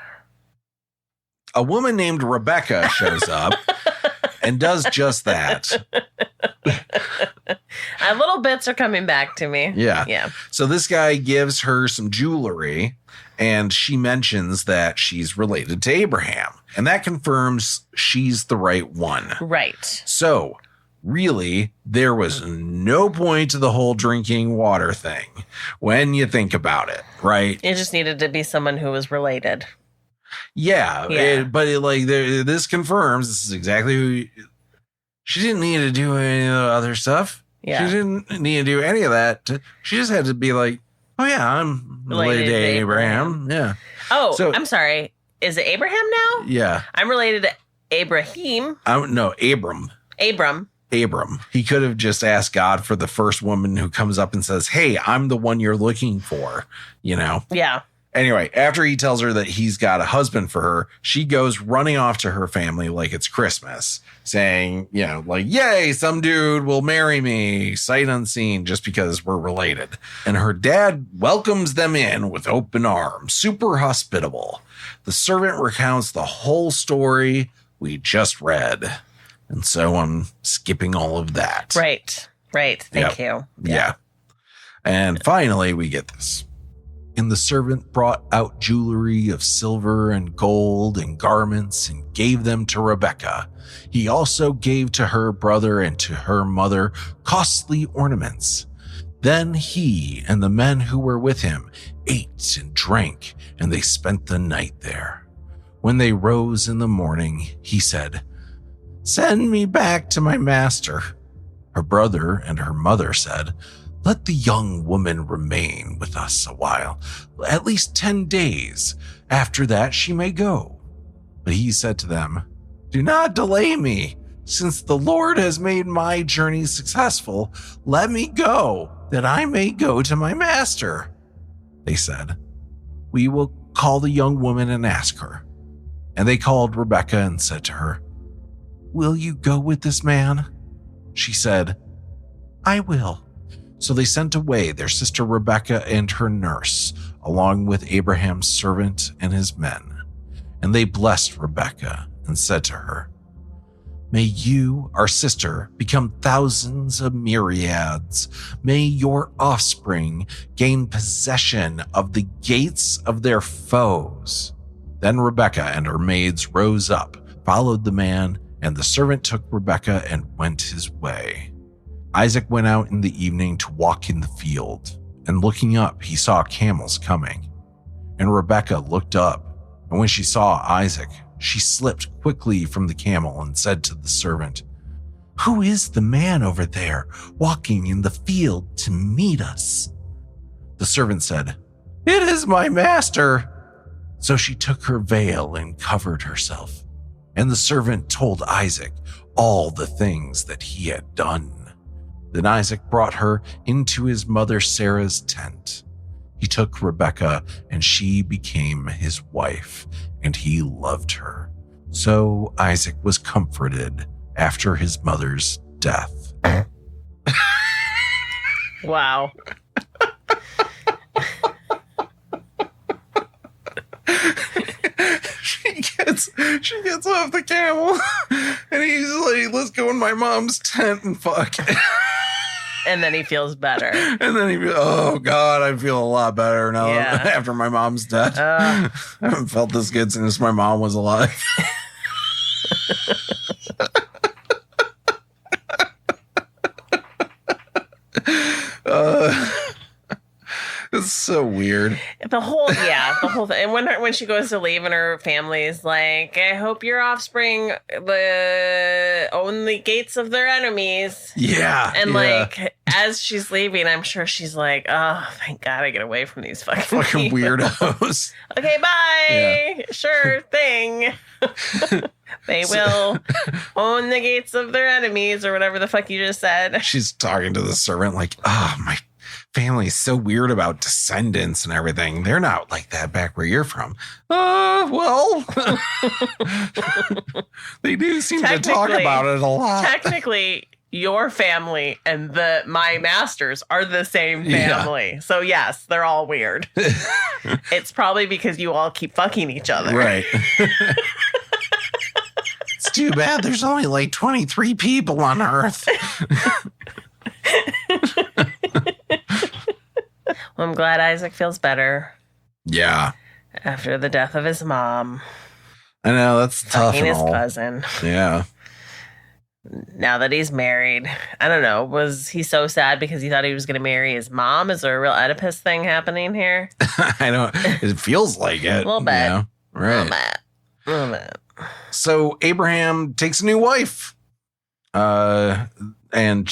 A woman named Rebecca shows up and does just that. Little bits are coming back to me. Yeah. Yeah. So this guy gives her some jewelry and she mentions that she's related to Abraham. And that confirms she's the right one. Right. So really, there was no point to the whole drinking water thing when you think about it, right? It just needed to be someone who was related. Yeah. This confirms this is exactly who. She didn't need to do any of the other stuff. Yeah. She didn't need to do any of that. She just had to be like, oh, yeah, I'm related to Abraham. Yeah. Oh, So- I'm sorry. Is it Abraham now? Yeah. I'm related to Abraham. No, Abram. Abram. He could have just asked God for the first woman who comes up and says, hey, I'm the one you're looking for, you know? Yeah. Anyway, after he tells her that he's got a husband for her, she goes running off to her family like it's Christmas, saying, you know, like, yay, some dude will marry me, sight unseen, just because we're related. And her dad welcomes them in with open arms, super hospitable. The servant recounts the whole story we just read. And so I'm skipping all of that. Right. Thank you. Yeah. And finally, we get this. And the servant brought out jewelry of silver and gold and garments and gave them to Rebekah. He also gave to her brother and to her mother costly ornaments. Then he and the men who were with him ate and drank, and they spent the night there. When they rose in the morning, he said, "Send me back to my master." Her brother and her mother said, "Let the young woman remain with us a while, at least 10 days. After that, she may go." But he said to them, "Do not delay me. Since the Lord has made my journey successful, let me go, that I may go to my master." They said, "We will call the young woman and ask her." And they called Rebekah and said to her, "Will you go with this man?" She said, "I will." So they sent away their sister Rebekah and her nurse, along with Abraham's servant and his men. And they blessed Rebekah and said to her, "May you, our sister, become thousands of myriads. May your offspring gain possession of the gates of their foes." Then Rebekah and her maids rose up, followed the man, and the servant took Rebekah and went his way. Isaac went out in the evening to walk in the field, and looking up, he saw camels coming. And Rebekah looked up, and when she saw Isaac, she slipped quickly from the camel and said to the servant, "Who is the man over there walking in the field to meet us?" The servant said, "It is my master." So she took her veil and covered herself. And the servant told Isaac all the things that he had done. Then Isaac brought her into his mother Sarah's tent. He took Rebekah, and she became his wife, and he loved her. So Isaac was comforted after his mother's death. Wow. She gets off the camel, and he's like, "Let's go in my mom's tent and fuck." And then he feels better. And then oh God, I feel a lot better now after my mom's dead. I haven't felt this good since my mom was alive. It's so weird. The whole thing. And when she goes to leave and her family's like, I hope your offspring own the gates of their enemies. Yeah. And like, as she's leaving, I'm sure she's like, oh, thank God I get away from these fucking people. Weirdos. Okay, bye. Yeah. Sure thing. They will own the gates of their enemies or whatever the fuck you just said. She's talking to the servant like, oh, my family is so weird about descendants and everything. They're not like that back where you're from. Well, they do seem to talk about it a lot. Technically, your family and my masters are the same family. Yeah. So yes, they're all weird. It's probably because you all keep fucking each other. Right. It's too bad there's only like 23 people on Earth. Well, I'm glad Isaac feels better. Yeah. After the death of his mom. I know, that's tough. Fucking his cousin. Yeah. Now that he's married, I don't know. Was he so sad because he thought he was going to marry his mom? Is there a real Oedipus thing happening here? I know. It feels like it. A little bit. You know? Right. A little bit. So Abraham takes a new wife. And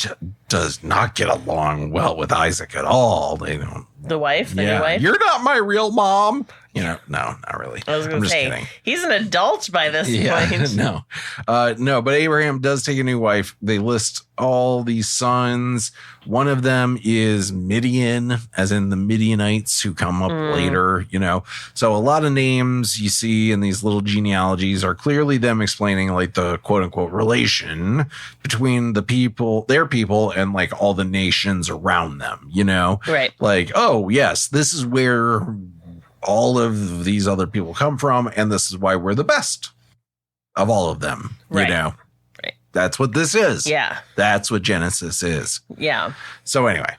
does not get along well with Isaac at all. They don't. The wife? The new wife? You're not my real mom. You know, no, not really. I was going to say, kidding. He's an adult by this point. No, but Abraham does take a new wife. They list all these sons. One of them is Midian, as in the Midianites who come up later, you know. So a lot of names you see in these little genealogies are clearly them explaining like the quote unquote relation between the people, their people, and like all the nations around them, you know. Right. Like, oh, yes, this is where all of these other people come from, and this is why we're the best of all of them. Right. You know, right. That's what this is. Yeah. That's what Genesis is. Yeah. So anyway.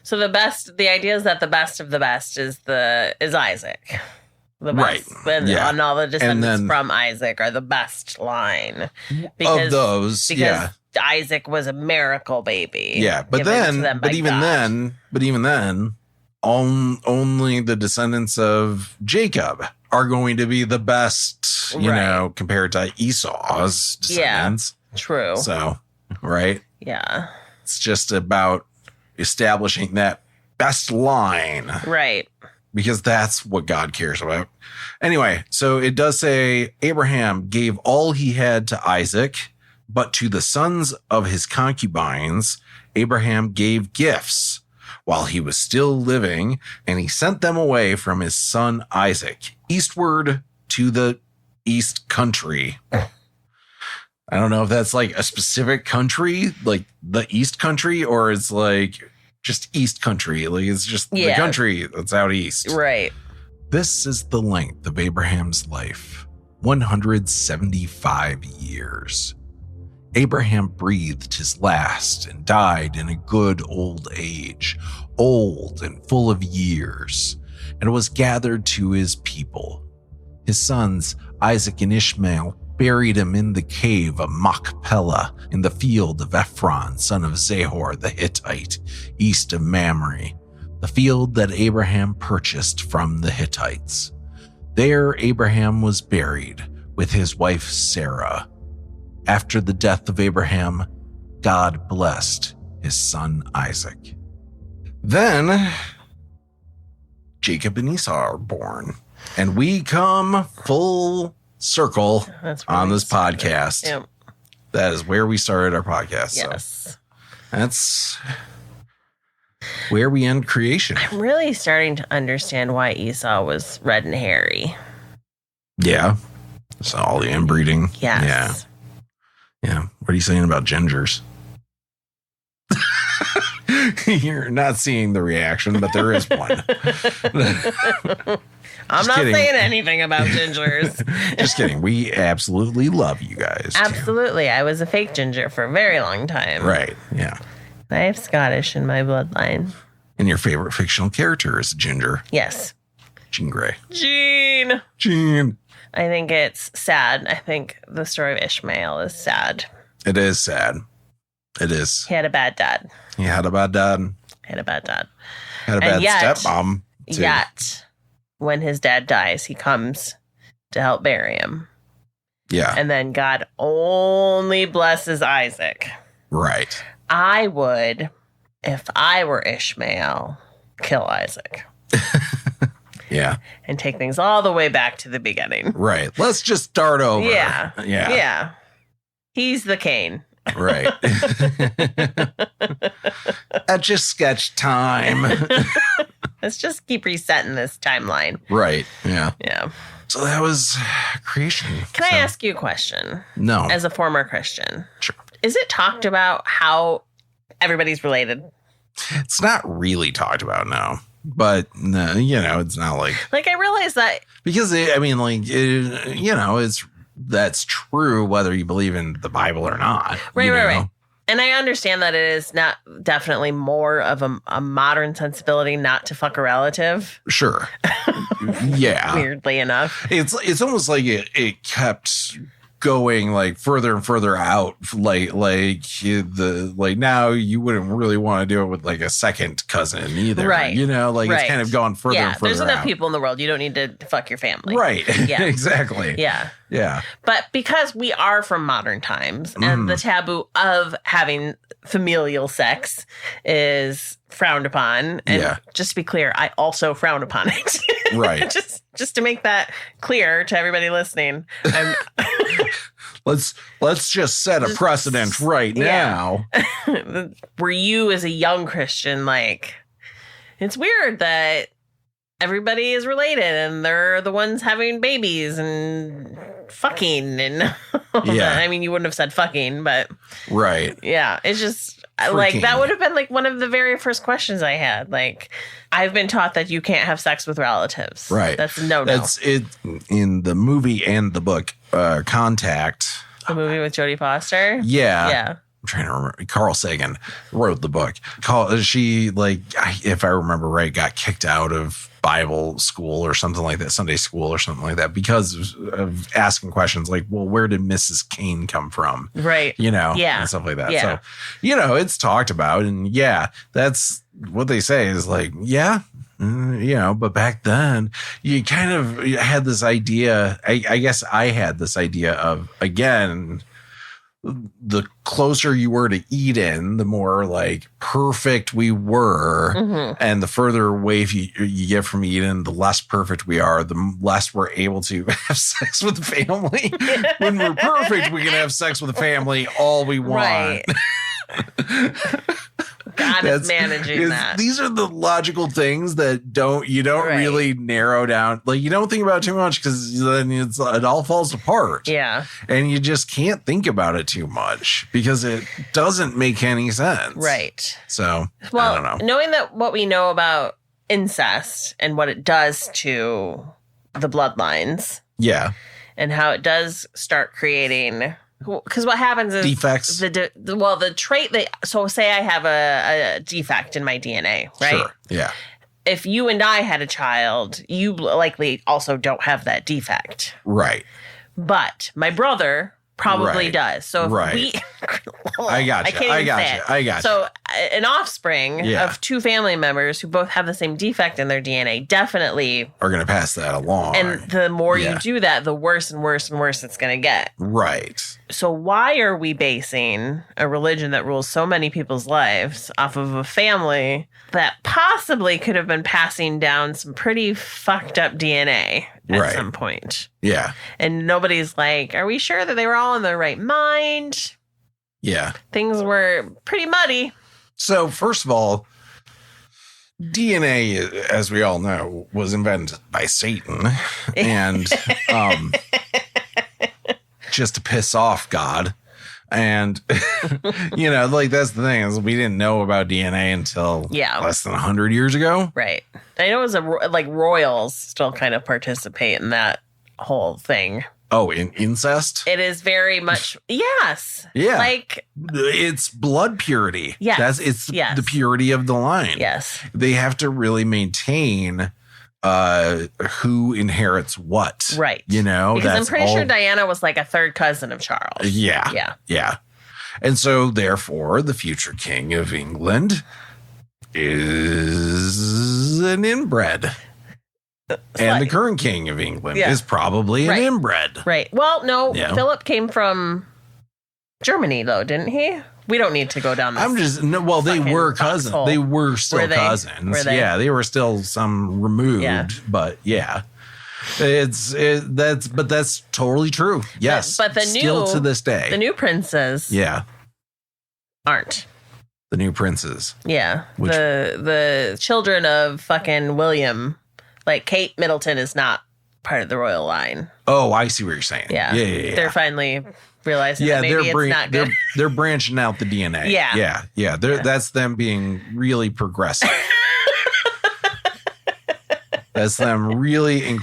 So the idea is that the best of the best is Isaac. The best. Right. And all the descendants from Isaac are the best line. Because, of those. Because Isaac was a miracle baby. Yeah. But even then, only the descendants of Jacob are going to be the best, you know, compared to Esau's descendants. Yeah, true. So, right? Yeah. It's just about establishing that best line. Right. Because that's what God cares about. Anyway, so it does say Abraham gave all he had to Isaac, but to the sons of his concubines, Abraham gave gifts while he was still living, and he sent them away from his son Isaac eastward to the east country. I don't know if that's like a specific country, like the east country, or it's like just east country. Like it's just the country that's out east. Right. This is the length of Abraham's life, 175 years. Abraham breathed his last and died in a good old age, old and full of years, and was gathered to his people. His sons, Isaac and Ishmael, buried him in the cave of Machpelah in the field of Ephron, son of Zahor the Hittite, east of Mamre, the field that Abraham purchased from the Hittites. There Abraham was buried with his wife Sarah. After the death of Abraham, God blessed his son Isaac. Then Jacob and Esau are born, and we come full circle on this podcast. Yep. That is where we started our podcast. Yes. So that's where we end creation. I'm really starting to understand why Esau was red and hairy. Yeah. So all the inbreeding. Yes. Yeah. Yeah. What are you saying about gingers? You're not seeing the reaction, but there is one. I'm not saying anything about gingers. Just kidding. We absolutely love you guys. Absolutely. I was a fake ginger for a very long time. Right. Yeah. I have Scottish in my bloodline. And your favorite fictional character is Ginger. Yes. Jean Grey. Jean. I think it's sad. I think the story of Ishmael is sad. It is sad. It is. He had a bad dad. He had a bad dad. He had a bad dad. Had a bad yet- stepmom. too. Yet, when his dad dies, he comes to help bury him. Yeah. And then God only blesses Isaac. Right. I would, if I were Ishmael, kill Isaac Yeah. and take things all the way back to the beginning. Right. Let's just start over. Yeah. Yeah. Yeah. He's the Cain. Right. That's just sketch time. Let's just keep resetting this timeline. Right. Yeah. Yeah. So that was creation. Can I ask you a question? No. As a former Christian, Sure. is it talked about how everybody's related? It's not really talked about now. But no, it's not like Like, I realize that. because that's true whether you believe in the Bible or not. Right. And I understand that it is not definitely more of a modern sensibility not to fuck a relative. Sure. Yeah. Weirdly enough. It's almost like it kept going like further and further out, like now you wouldn't really want to do it with like a second cousin either, Right. It's kind of gone further and further there's enough out. people in the world. You don't need to fuck your family. Right. Yeah. Exactly. Yeah. Yeah. But because we are from modern times and the taboo of having familial sex is frowned upon, and Yeah. just to be clear, I also frown upon it. Right. just to make that clear to everybody listening. Let's just set a precedent right Yeah. now. Were you as a young Christian like, it's weird that everybody is related and they're the ones having babies and fucking and all Yeah. that. I mean, you wouldn't have said fucking, but Right. yeah, it's just like Freaking. that would have been like one of the very first questions I had. Like, I've been taught that you can't have sex with relatives. Right. That's no. That's it in the movie and the book, Contact. The movie with Jodie Foster. Yeah. Yeah. I'm trying to remember. Carl Sagan wrote the book. She, if I remember right, got kicked out of Bible school or something like that, Sunday school or something like that, because of asking questions like, well, where did Mrs. Cain come from? Right. Yeah. And stuff like that. Yeah. So, it's talked about. And yeah, that's what they say is like, yeah. But back then you kind of had this idea. I guess I had this idea of, again, the closer you were to Eden, the more like perfect we were. Mm-hmm. And the further away you get from Eden, the less perfect we are, the less we're able to have sex with the family. When we're perfect, we can have sex with the family all we want. Right. God is managing that. These are the logical things that you don't Right. really narrow down. Like, you don't think about it too much because then it all falls apart. Yeah. And you just can't think about it too much because it doesn't make any sense. Right. So, Well, I don't know. knowing that what we know about incest and what it does to the bloodlines Yeah. and how it does start creating, because what happens is Defects. the trait that, so say I have a defect in my DNA, right? Sure. Yeah. If you and I had a child, you likely also don't have that defect, Right. but my brother probably Right. does. So if Right. we, I got you. can't even I got say you. it. I got you. So an offspring Yeah. of two family members who both have the same defect in their DNA definitely, Are going to pass that along. and the more Yeah. you do that, the worse and worse and worse it's going to get. Right. So why are we basing a religion that rules so many people's lives off of a family that possibly could have been passing down some pretty fucked up DNA at Right. some point? Yeah. And nobody's like, are we sure that they were all in their right mind? Yeah. Things were pretty muddy. So, first of all, DNA, as we all know, was invented by Satan, and just to piss off God. And that's the thing, is we didn't know about DNA until less than 100 years ago. Right. I know it was like royals still kind of participate in that whole thing. Oh, in incest? It is very much, yes. Yeah. Like, It's blood purity. Yes. It's Yes. the purity of the line. yes. They have to really maintain who inherits what. Right. Because I'm pretty sure Diana was like a third cousin of Charles. Yeah. Yeah. Yeah. And so, therefore, the future king of England is an inbred. And the current king of England is probably an inbred. Right. Well, no, Yeah. Philip came from Germany, though, didn't he? We don't need to go down this. They were cousins. foxhole. They were still cousins. Were they? Yeah, they were still some removed, Yeah. but yeah. That's totally true. Yes. But the still new, to this day. the new princes aren't. The new princes. Yeah. Which- The children of fucking William, like Kate Middleton is not part of the royal line. Oh, I see what you're saying. Yeah. Yeah. They're finally realizing that maybe it's not good. They're branching out the DNA. Yeah. Yeah. That's them being really progressive. That's them really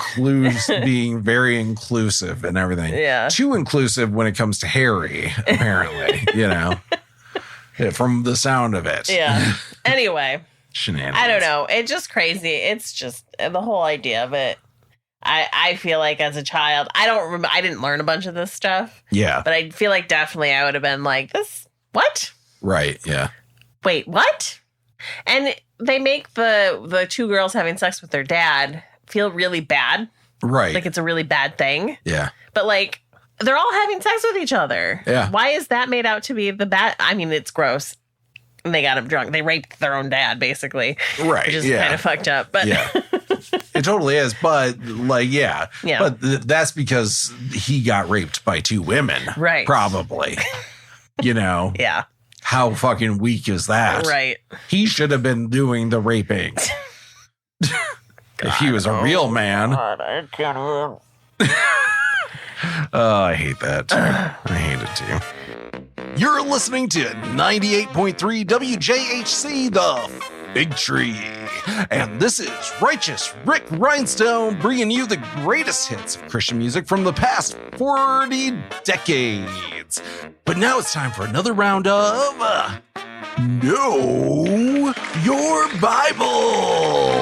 being very inclusive and everything. Yeah. Too inclusive when it comes to Harry, apparently, from the sound of it. Yeah. Anyway. Shenanigans. I don't know. It's just crazy. It's just the whole idea of it. I feel like as a child, I don't remember. I didn't learn a bunch of this stuff. Yeah. But I feel like definitely I would have been like, this, what? Right. Yeah. Wait, what? And they make the two girls having sex with their dad feel really bad. Right. Like it's a really bad thing. Yeah. But like, they're all having sex with each other. Yeah. Why is that made out to be the bad? I mean, it's gross. And they got him drunk. They raped their own dad, basically. Right. Which is kind of fucked up. But yeah. It totally is. But Yeah. But that's because he got raped by two women. Right. Probably. Yeah. How fucking weak is that? Right. He should have been doing the raping. If he was a real man. God, I can't remember. Oh, I hate that too. I hate it too. You're listening to 98.3 WJHC, The Big Tree. And this is Righteous Rick Rhinestone bringing you the greatest hits of Christian music from the past 40 decades. But now it's time for another round of Know Your Bible.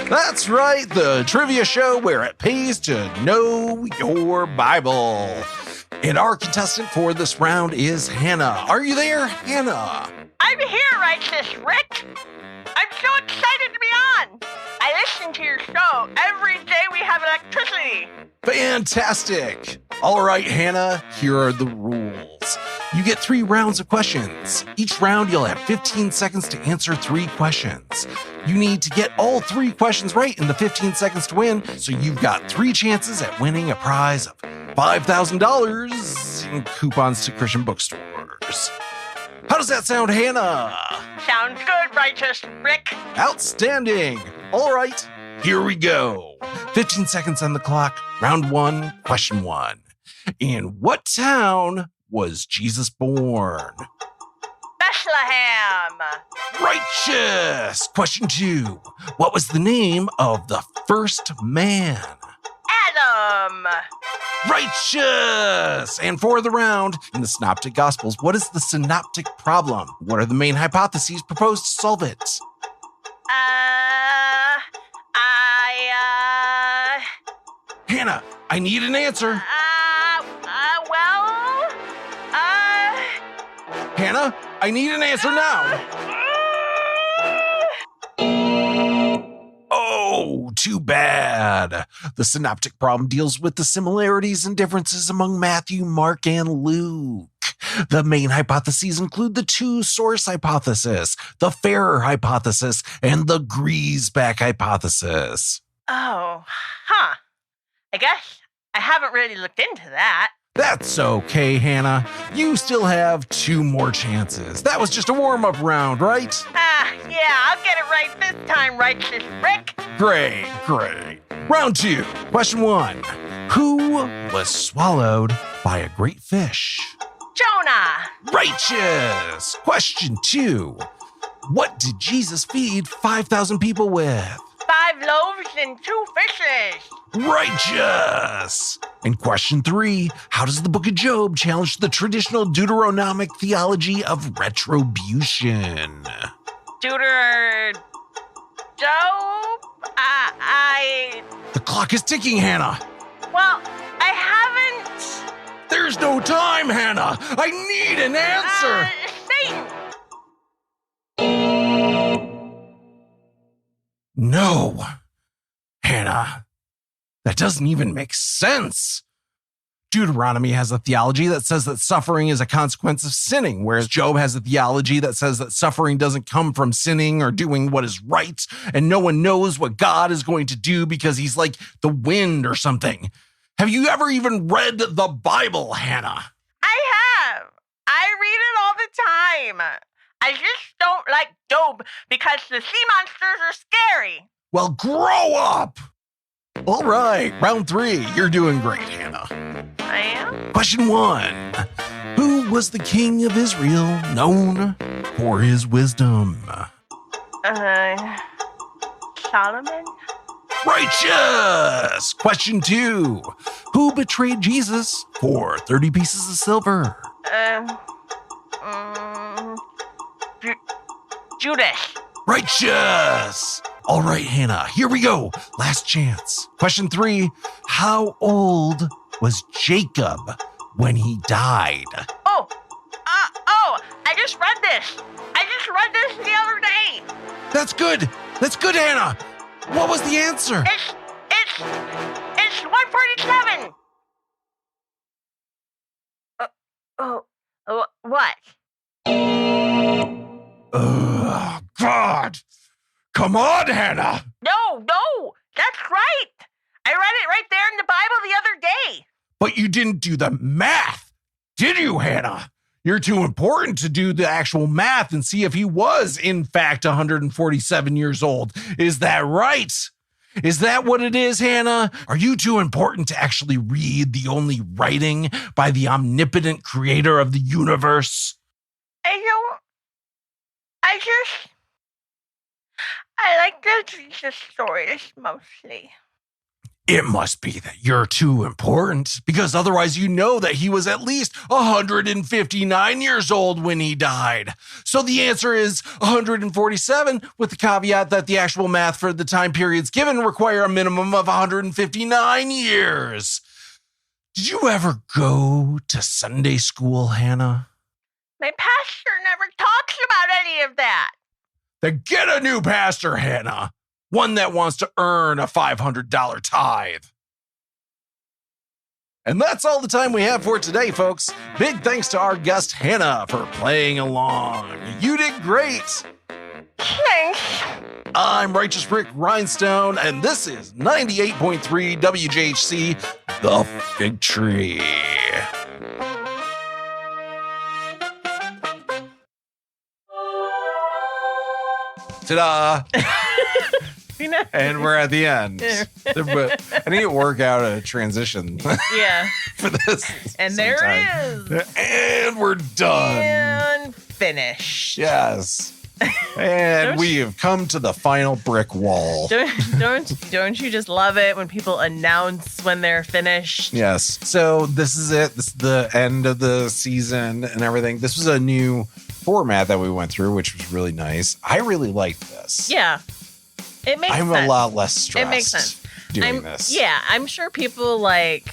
That's right, the trivia show where it pays to know your Bible. And our contestant for this round is Hannah. Are you there, Hannah? I'm here, Righteous Rick. I'm so excited to be on. I listen to your show every day we have electricity. Fantastic. All right, Hannah, here are the rules. You get 3 rounds of questions. Each round, you'll have 15 seconds to answer 3 questions. You need to get all 3 questions right in the 15 seconds to win, so you've got 3 chances at winning a prize of $5,000 in coupons to Christian bookstores. How does that sound, Hannah? Sounds good, Righteous Rick. Outstanding. All right, here we go. 15 seconds on the clock. Round 1, question 1. In what town was Jesus born? Bethlehem. Righteous. Question 2. What was the name of the first man? Adam. Righteous. And for the round, in the Synoptic Gospels, what is the synoptic problem? What are the main hypotheses proposed to solve it? Hannah, I need an answer. Hannah, I need an answer now. Oh, too bad. The synoptic problem deals with the similarities and differences among Matthew, Mark, and Luke. The main hypotheses include the 2-source hypothesis, the Farrer hypothesis, and the Griesbach hypothesis. Oh, huh. I guess I haven't really looked into that. That's okay, Hannah. You still have 2 more chances. That was just a warm-up round, right? Yeah, I'll get it right this time, Righteous Rick. Great. Round 2, question 1. Who was swallowed by a great fish? Jonah. Righteous. Question 2. What did Jesus feed 5,000 people with? 5 loaves and 2 fishes. Righteous. And question 3. How does the book of Job challenge the traditional Deuteronomic theology of retribution? The clock is ticking, Hannah. Well, I haven't. There's no time, Hannah. I need an answer. Satan. No, Hannah, that doesn't even make sense. Deuteronomy has a theology that says that suffering is a consequence of sinning, whereas Job has a theology that says that suffering doesn't come from sinning or doing what is right, and no one knows what God is going to do because he's like the wind or something. Have you ever even read the Bible, Hannah? I have. I read it all the time. I just don't like Job because the sea monsters are scary. Well, grow up. All right, round 3. You're doing great, Hannah. I am? Question 1. Who was the king of Israel known for his wisdom? Solomon? Righteous! Question 2. Who betrayed Jesus for 30 pieces of silver? Judas. Righteous! All right, Hannah, here we go. Last chance. Question 3. How old was Jacob when he died? Oh, I just read this. The other day. That's good. That's good, Hannah. What was the answer? It's 147. What? Oh, God. Come on, Hannah. No, that's right. I read it right there in the Bible the other day. But you didn't do the math, did you, Hannah? You're too important to do the actual math and see if he was, in fact, 147 years old. Is that right? Is that what it is, Hannah? Are you too important to actually read the only writing by the omnipotent creator of the universe? I like the Jesus stories mostly. It must be that you're too important, because otherwise you know that he was at least 159 years old when he died. So the answer is 147, with the caveat that the actual math for the time periods given require a minimum of 159 years. Did you ever go to Sunday school, Hannah? My pastor never talks about any of that. Then get a new pastor, Hannah. One that wants to earn a $500 tithe. And that's all the time we have for today, folks. Big thanks to our guest, Hannah, for playing along. You did great. Thanks. I'm Righteous Rick Rhinestone, and this is 98.3 WJHC, The Fig Tree. Ta-da! And we're at the end. I need to work out a transition Yeah. for this. And there sometime. it is. And we're done. And finished. Yes. And we have come to the final brick wall. Don't you just love it when people announce when they're finished? Yes. So this is it. This is the end of the season and everything. This was a new format that we went through, which was really nice. I really liked this. Yeah. It makes sense. I'm a lot less stressed It makes sense. doing this. Yeah, I'm sure people like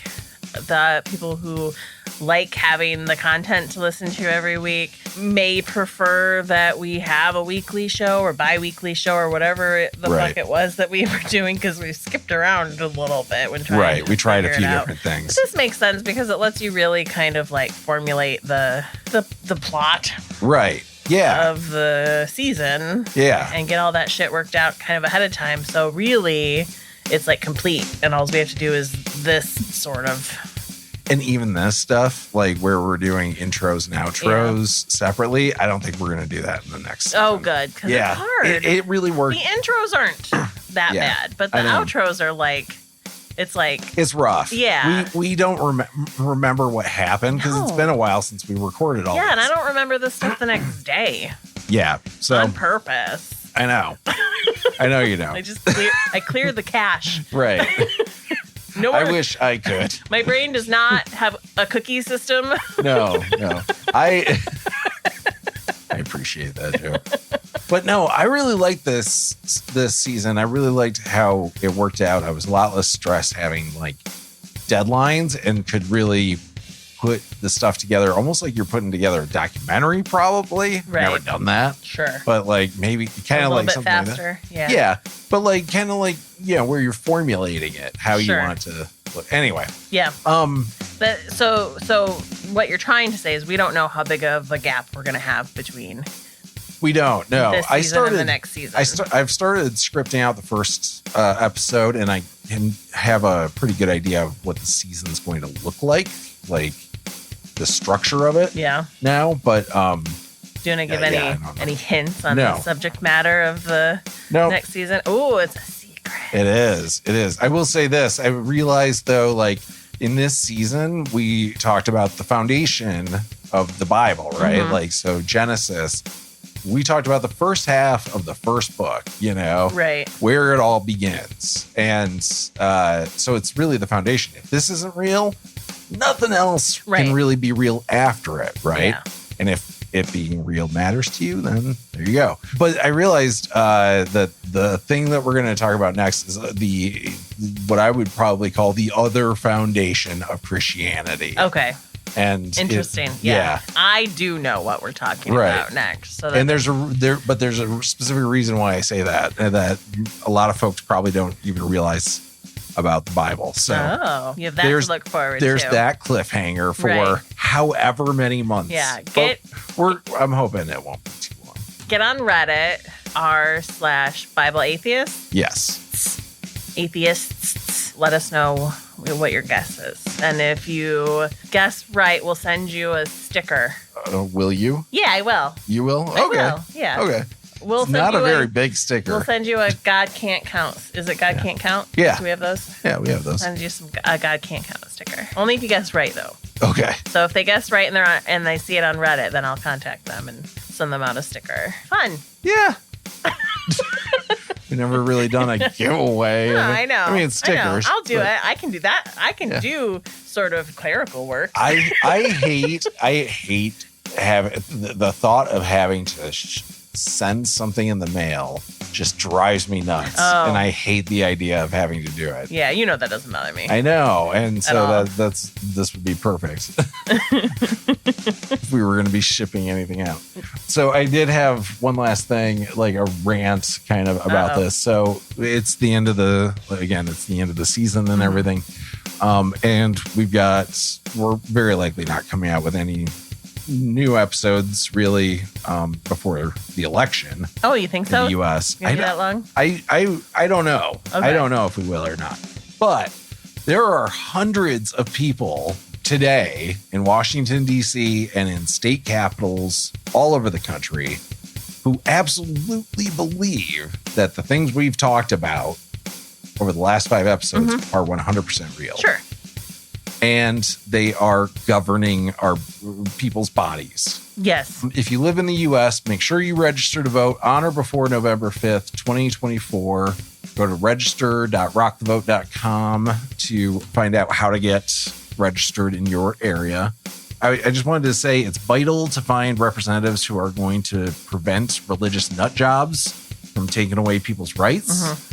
the people who like having the content to listen to every week may prefer that we have a weekly show or bi-weekly show or whatever the fuck it was that we were doing, because we skipped around a little bit when trying to we tried a few figure it out. different things. But this makes sense because it lets you really kind of like formulate the plot Right. Yeah. of the season. Yeah. And get all that shit worked out kind of ahead of time. So really, it's like complete, and all we have to do is this sort of. And even this stuff, like where we're doing intros and outros separately, I don't think we're going to do that in the next Oh, season. good, because it's hard. It really worked. The intros aren't that bad, but the outros are like, it's rough. Yeah. We don't remember what happened because it's been a while since we recorded all Yeah, this. and I don't remember the stuff the next day. Yeah. So on purpose. I know. I know you know. I cleared the cache. Right. No more, I wish I could. My brain does not have a cookie system. No. I appreciate that too. But no, I really liked this season. I really liked how it worked out. I was a lot less stressed having like deadlines and could really put the stuff together almost like you're putting together a documentary, probably. Right. Never done that. Sure. But like maybe kind A of little like bit something faster. like that. Yeah. Yeah. But like kind of like, where you're formulating it, how you Sure. want it to look. Anyway. Yeah. But So what you're trying to say is we don't know how big of a gap we're going to have between we don't know. this season and the next season. I've started scripting out the first episode, and I can have a pretty good idea of what the season's going to look like the structure of it. Yeah. Now, but Do you want to give I don't know. any hints on No. the subject matter of the no, next season? Oh, it's a secret. it is. It is. I will say this. I realized though, in this season, we talked about the foundation of the Bible, right? Mhm. So Genesis. We talked about the first half of the first book, Right. where it all begins. And so it's really the foundation. If this isn't real, nothing else Right. can really be real after it, right? Yeah. And if it being real matters to you, then there you go. But I realized that the thing that we're going to talk about next is what I would probably call the other foundation of Christianity. Okay. And Interesting. yeah. I do know what we're talking Right. about next. So And there's a specific reason why I say that, and that a lot of folks probably don't even realize about the Bible. So you have that to look forward to. there's that cliffhanger for Right. however many months. Yeah, But I'm hoping it won't be too long. Get on Reddit r/Bible atheists. Yes. Atheists. Let us know what your guess is. And if you guess right, we'll send you a sticker. Will you? Yeah, I will. You will? I Okay. will. Yeah. Okay. We'll It's send not you a very big sticker. We'll send you a God Can't Count. Is it God Can't Count? Yeah. Do we have those? Yeah, we have those. Send you a God Can't Count sticker. Only if you guess right, though. Okay. So if they guess right and they see it on Reddit, then I'll contact them and send them out a sticker. Fun. Yeah. We've never really done a giveaway. I know. I mean, it's stickers. I'll do but it. I can do that. I can Yeah. do sort of clerical work. I hate having the thought of having to send something in the mail just drives me nuts. Oh. And I hate the idea of having to do it. Yeah, you know that doesn't bother me. I know. And so all. this would be perfect if we were going to be shipping anything out. So I did have one last thing, like a rant kind of about Uh-oh. this. So it's the end of the season and everything. And we're very likely not coming out with any new episodes really before the election Oh, you think in so? the U.S. Gonna be that long? I don't know. Okay. I don't know if we will or not. But there are hundreds of people today in Washington, D.C. and in state capitals all over the country who absolutely believe that the things we've talked about over the last 5 episodes are 100% real. Sure. And they are governing our people's bodies. Yes. If you live in the U.S., make sure you register to vote on or before November 5th, 2024. Go to register.rockthevote.com to find out how to get registered in your area. I just wanted to say it's vital to find representatives who are going to prevent religious nut jobs from taking away people's rights.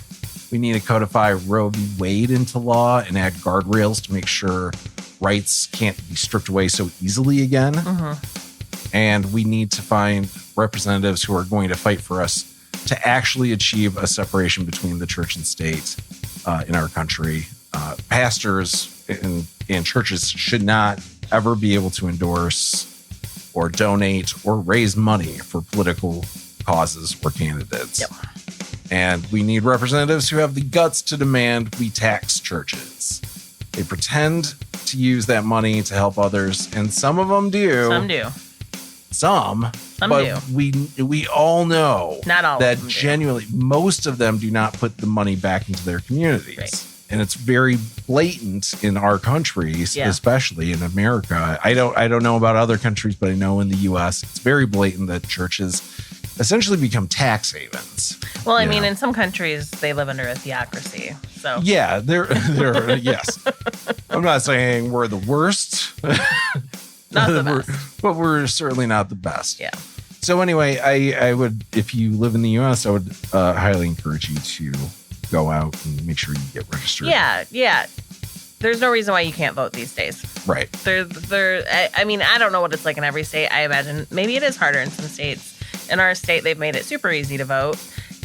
We need to codify Roe v. Wade into law and add guardrails to make sure rights can't be stripped away so easily again. And we need to find representatives who are going to fight for us to actually achieve a separation between the church and state in our country. Pastors and churches should not ever be able to endorse or donate or raise money for political causes or candidates. Yep. And we need representatives who have the guts to demand we tax churches. They pretend to use that money to help others, and some of them do. Some do. Some do. We all know Not all of that them do. genuinely most of them do not put the money back into their communities. Right. And it's very blatant in our countries, Yeah. especially in America. I don't know about other countries, but I know in the US it's very blatant that churches essentially become tax havens. Well, I You mean, know. in some countries, they live under a theocracy. So, Yeah, they're yes. I'm not saying we're the worst. not the best. But we're certainly not the best. Yeah. So anyway, I would, if you live in the U.S., I would highly encourage you to go out and make sure you get registered. Yeah. There's no reason why you can't vote these days. Right. I mean, I don't know what it's like in every state. I imagine maybe it is harder in some states. In our state, they've made it super easy to vote.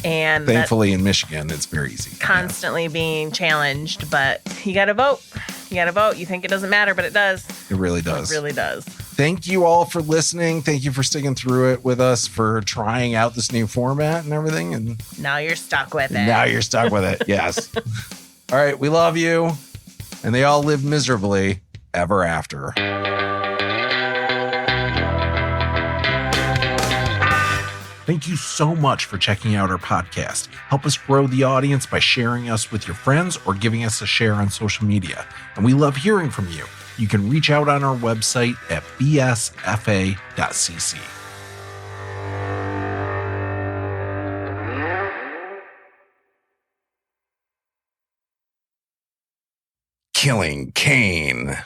And thankfully in Michigan, it's very easy. Constantly being challenged, but you got to vote. You got to vote. You think it doesn't matter, but it does. It really does. It really does. Thank you all for listening. Thank you for sticking through it with us, for trying out this new format and everything. And now you're stuck with it. Now you're stuck with it. Yes. All right. We love you. And they all live miserably ever after. Thank you so much for checking out our podcast. Help us grow the audience by sharing us with your friends or giving us a share on social media. And we love hearing from you. You can reach out on our website at bsfa.cc. Killing Cain.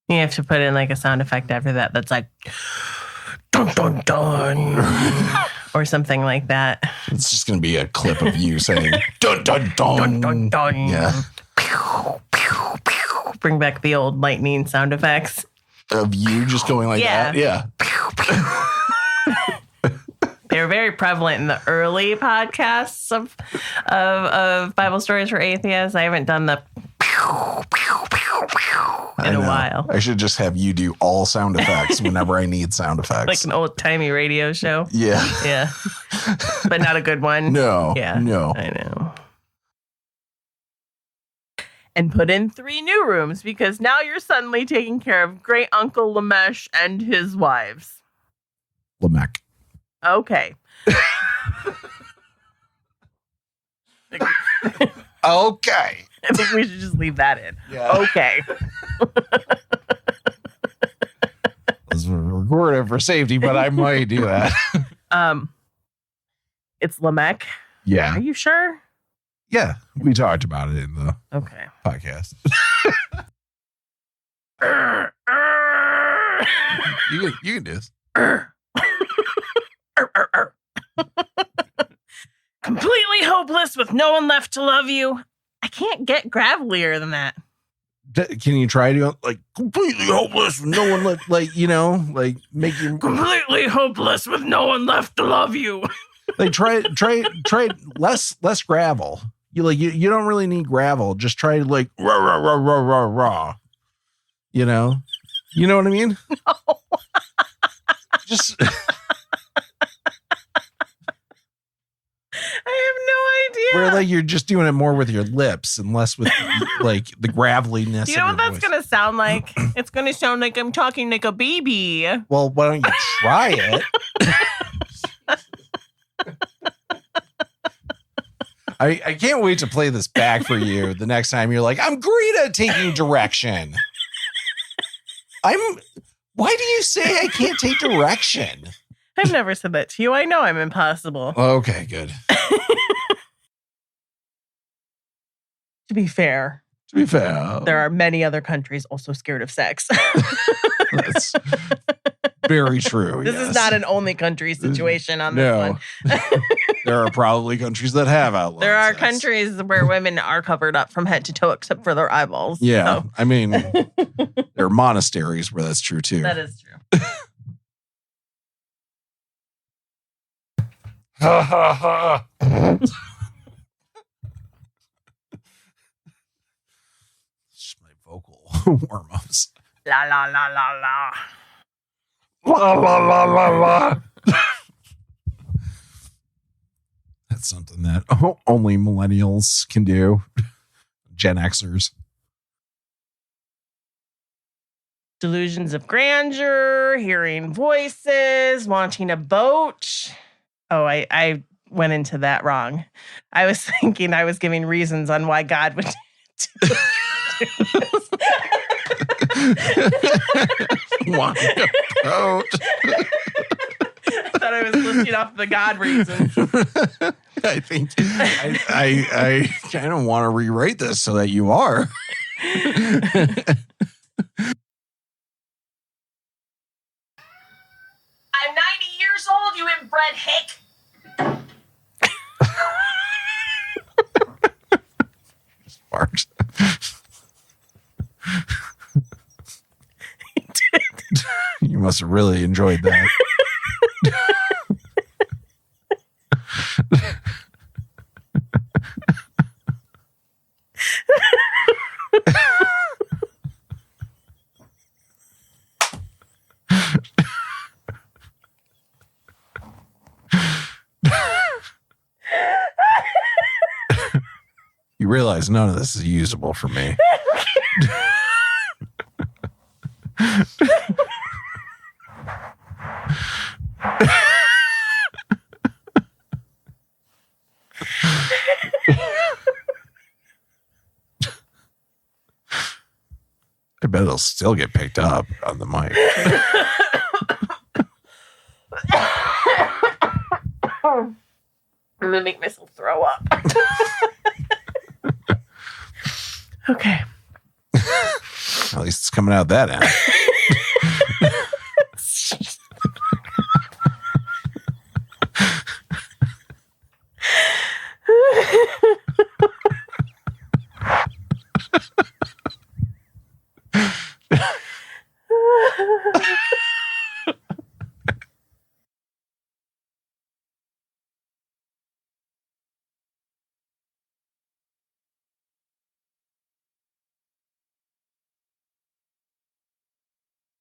You have to put in like a sound effect after that that's like dun dun dun or something like that. It's just going to be a clip of you saying dun dun dun. Dun dun dun. Yeah. Pew, pew, pew. Bring back the old lightning sound effects. Of you just going like that? Yeah. They were very prevalent in the early podcasts of Bible Stories for Atheists. I haven't done the in a while. I should just have you do all sound effects whenever I need sound effects. Like an old-timey radio show. Yeah. Yeah. But not a good one. No. Yeah. No. I know. And put in 3 new rooms because now you're suddenly taking care of Great Uncle Lamesh and his wives. Lamech. Okay. Okay. I think we should just leave that in. Yeah. Okay. Let's record it for safety, but I might do that. It's Lamech. Yeah. Are you sure? Yeah. We talked about it in the Okay. podcast. you can do this. Completely hopeless with no one left to love you. I can't get gravelier than that. Can you try to like completely hopeless with no one left, like, you know, like make you Completely hopeless with no one left to love you. like try less gravel. You don't really need gravel. Just try to like rah rah rah rah rah rah. You know what I mean? No. Just I have no idea. where like you're just doing it more with your lips and less with like the graveliness. Do you know of what your that's voice. going to sound like? It's going to sound like I'm talking like a baby. Well, why don't you try it? I can't wait to play this back for you the next time you're like, I'm great at taking direction. Why do you say I can't take direction? I've never said that to you. I know I'm impossible. Okay, good. To be fair, there are many other countries also scared of sex. That's very true. This is not an only country situation on this one. There are probably countries that have outlawed There are sex. countries where women are covered up from head to toe except for their eyeballs. Yeah. So. I mean, there are monasteries where that's true too. That is true. Ha ha ha. Just my vocal warm-ups. La la la la la. La la la la la. That's something that only millennials can do. Gen Xers. Delusions of grandeur, hearing voices, wanting a boat. Oh, I went into that wrong. I was thinking I was giving reasons on why God would do this. Wanting a boat. I thought I was listing off the God reasons. I think I kind of want to rewrite this so that you are. I'm 90 years old, you inbred hick. Smart. must have really enjoyed that. You realize none of this is usable for me. I bet it'll still get picked up on the mic. I'm gonna make myself throw up. Okay. At least it's coming out that end.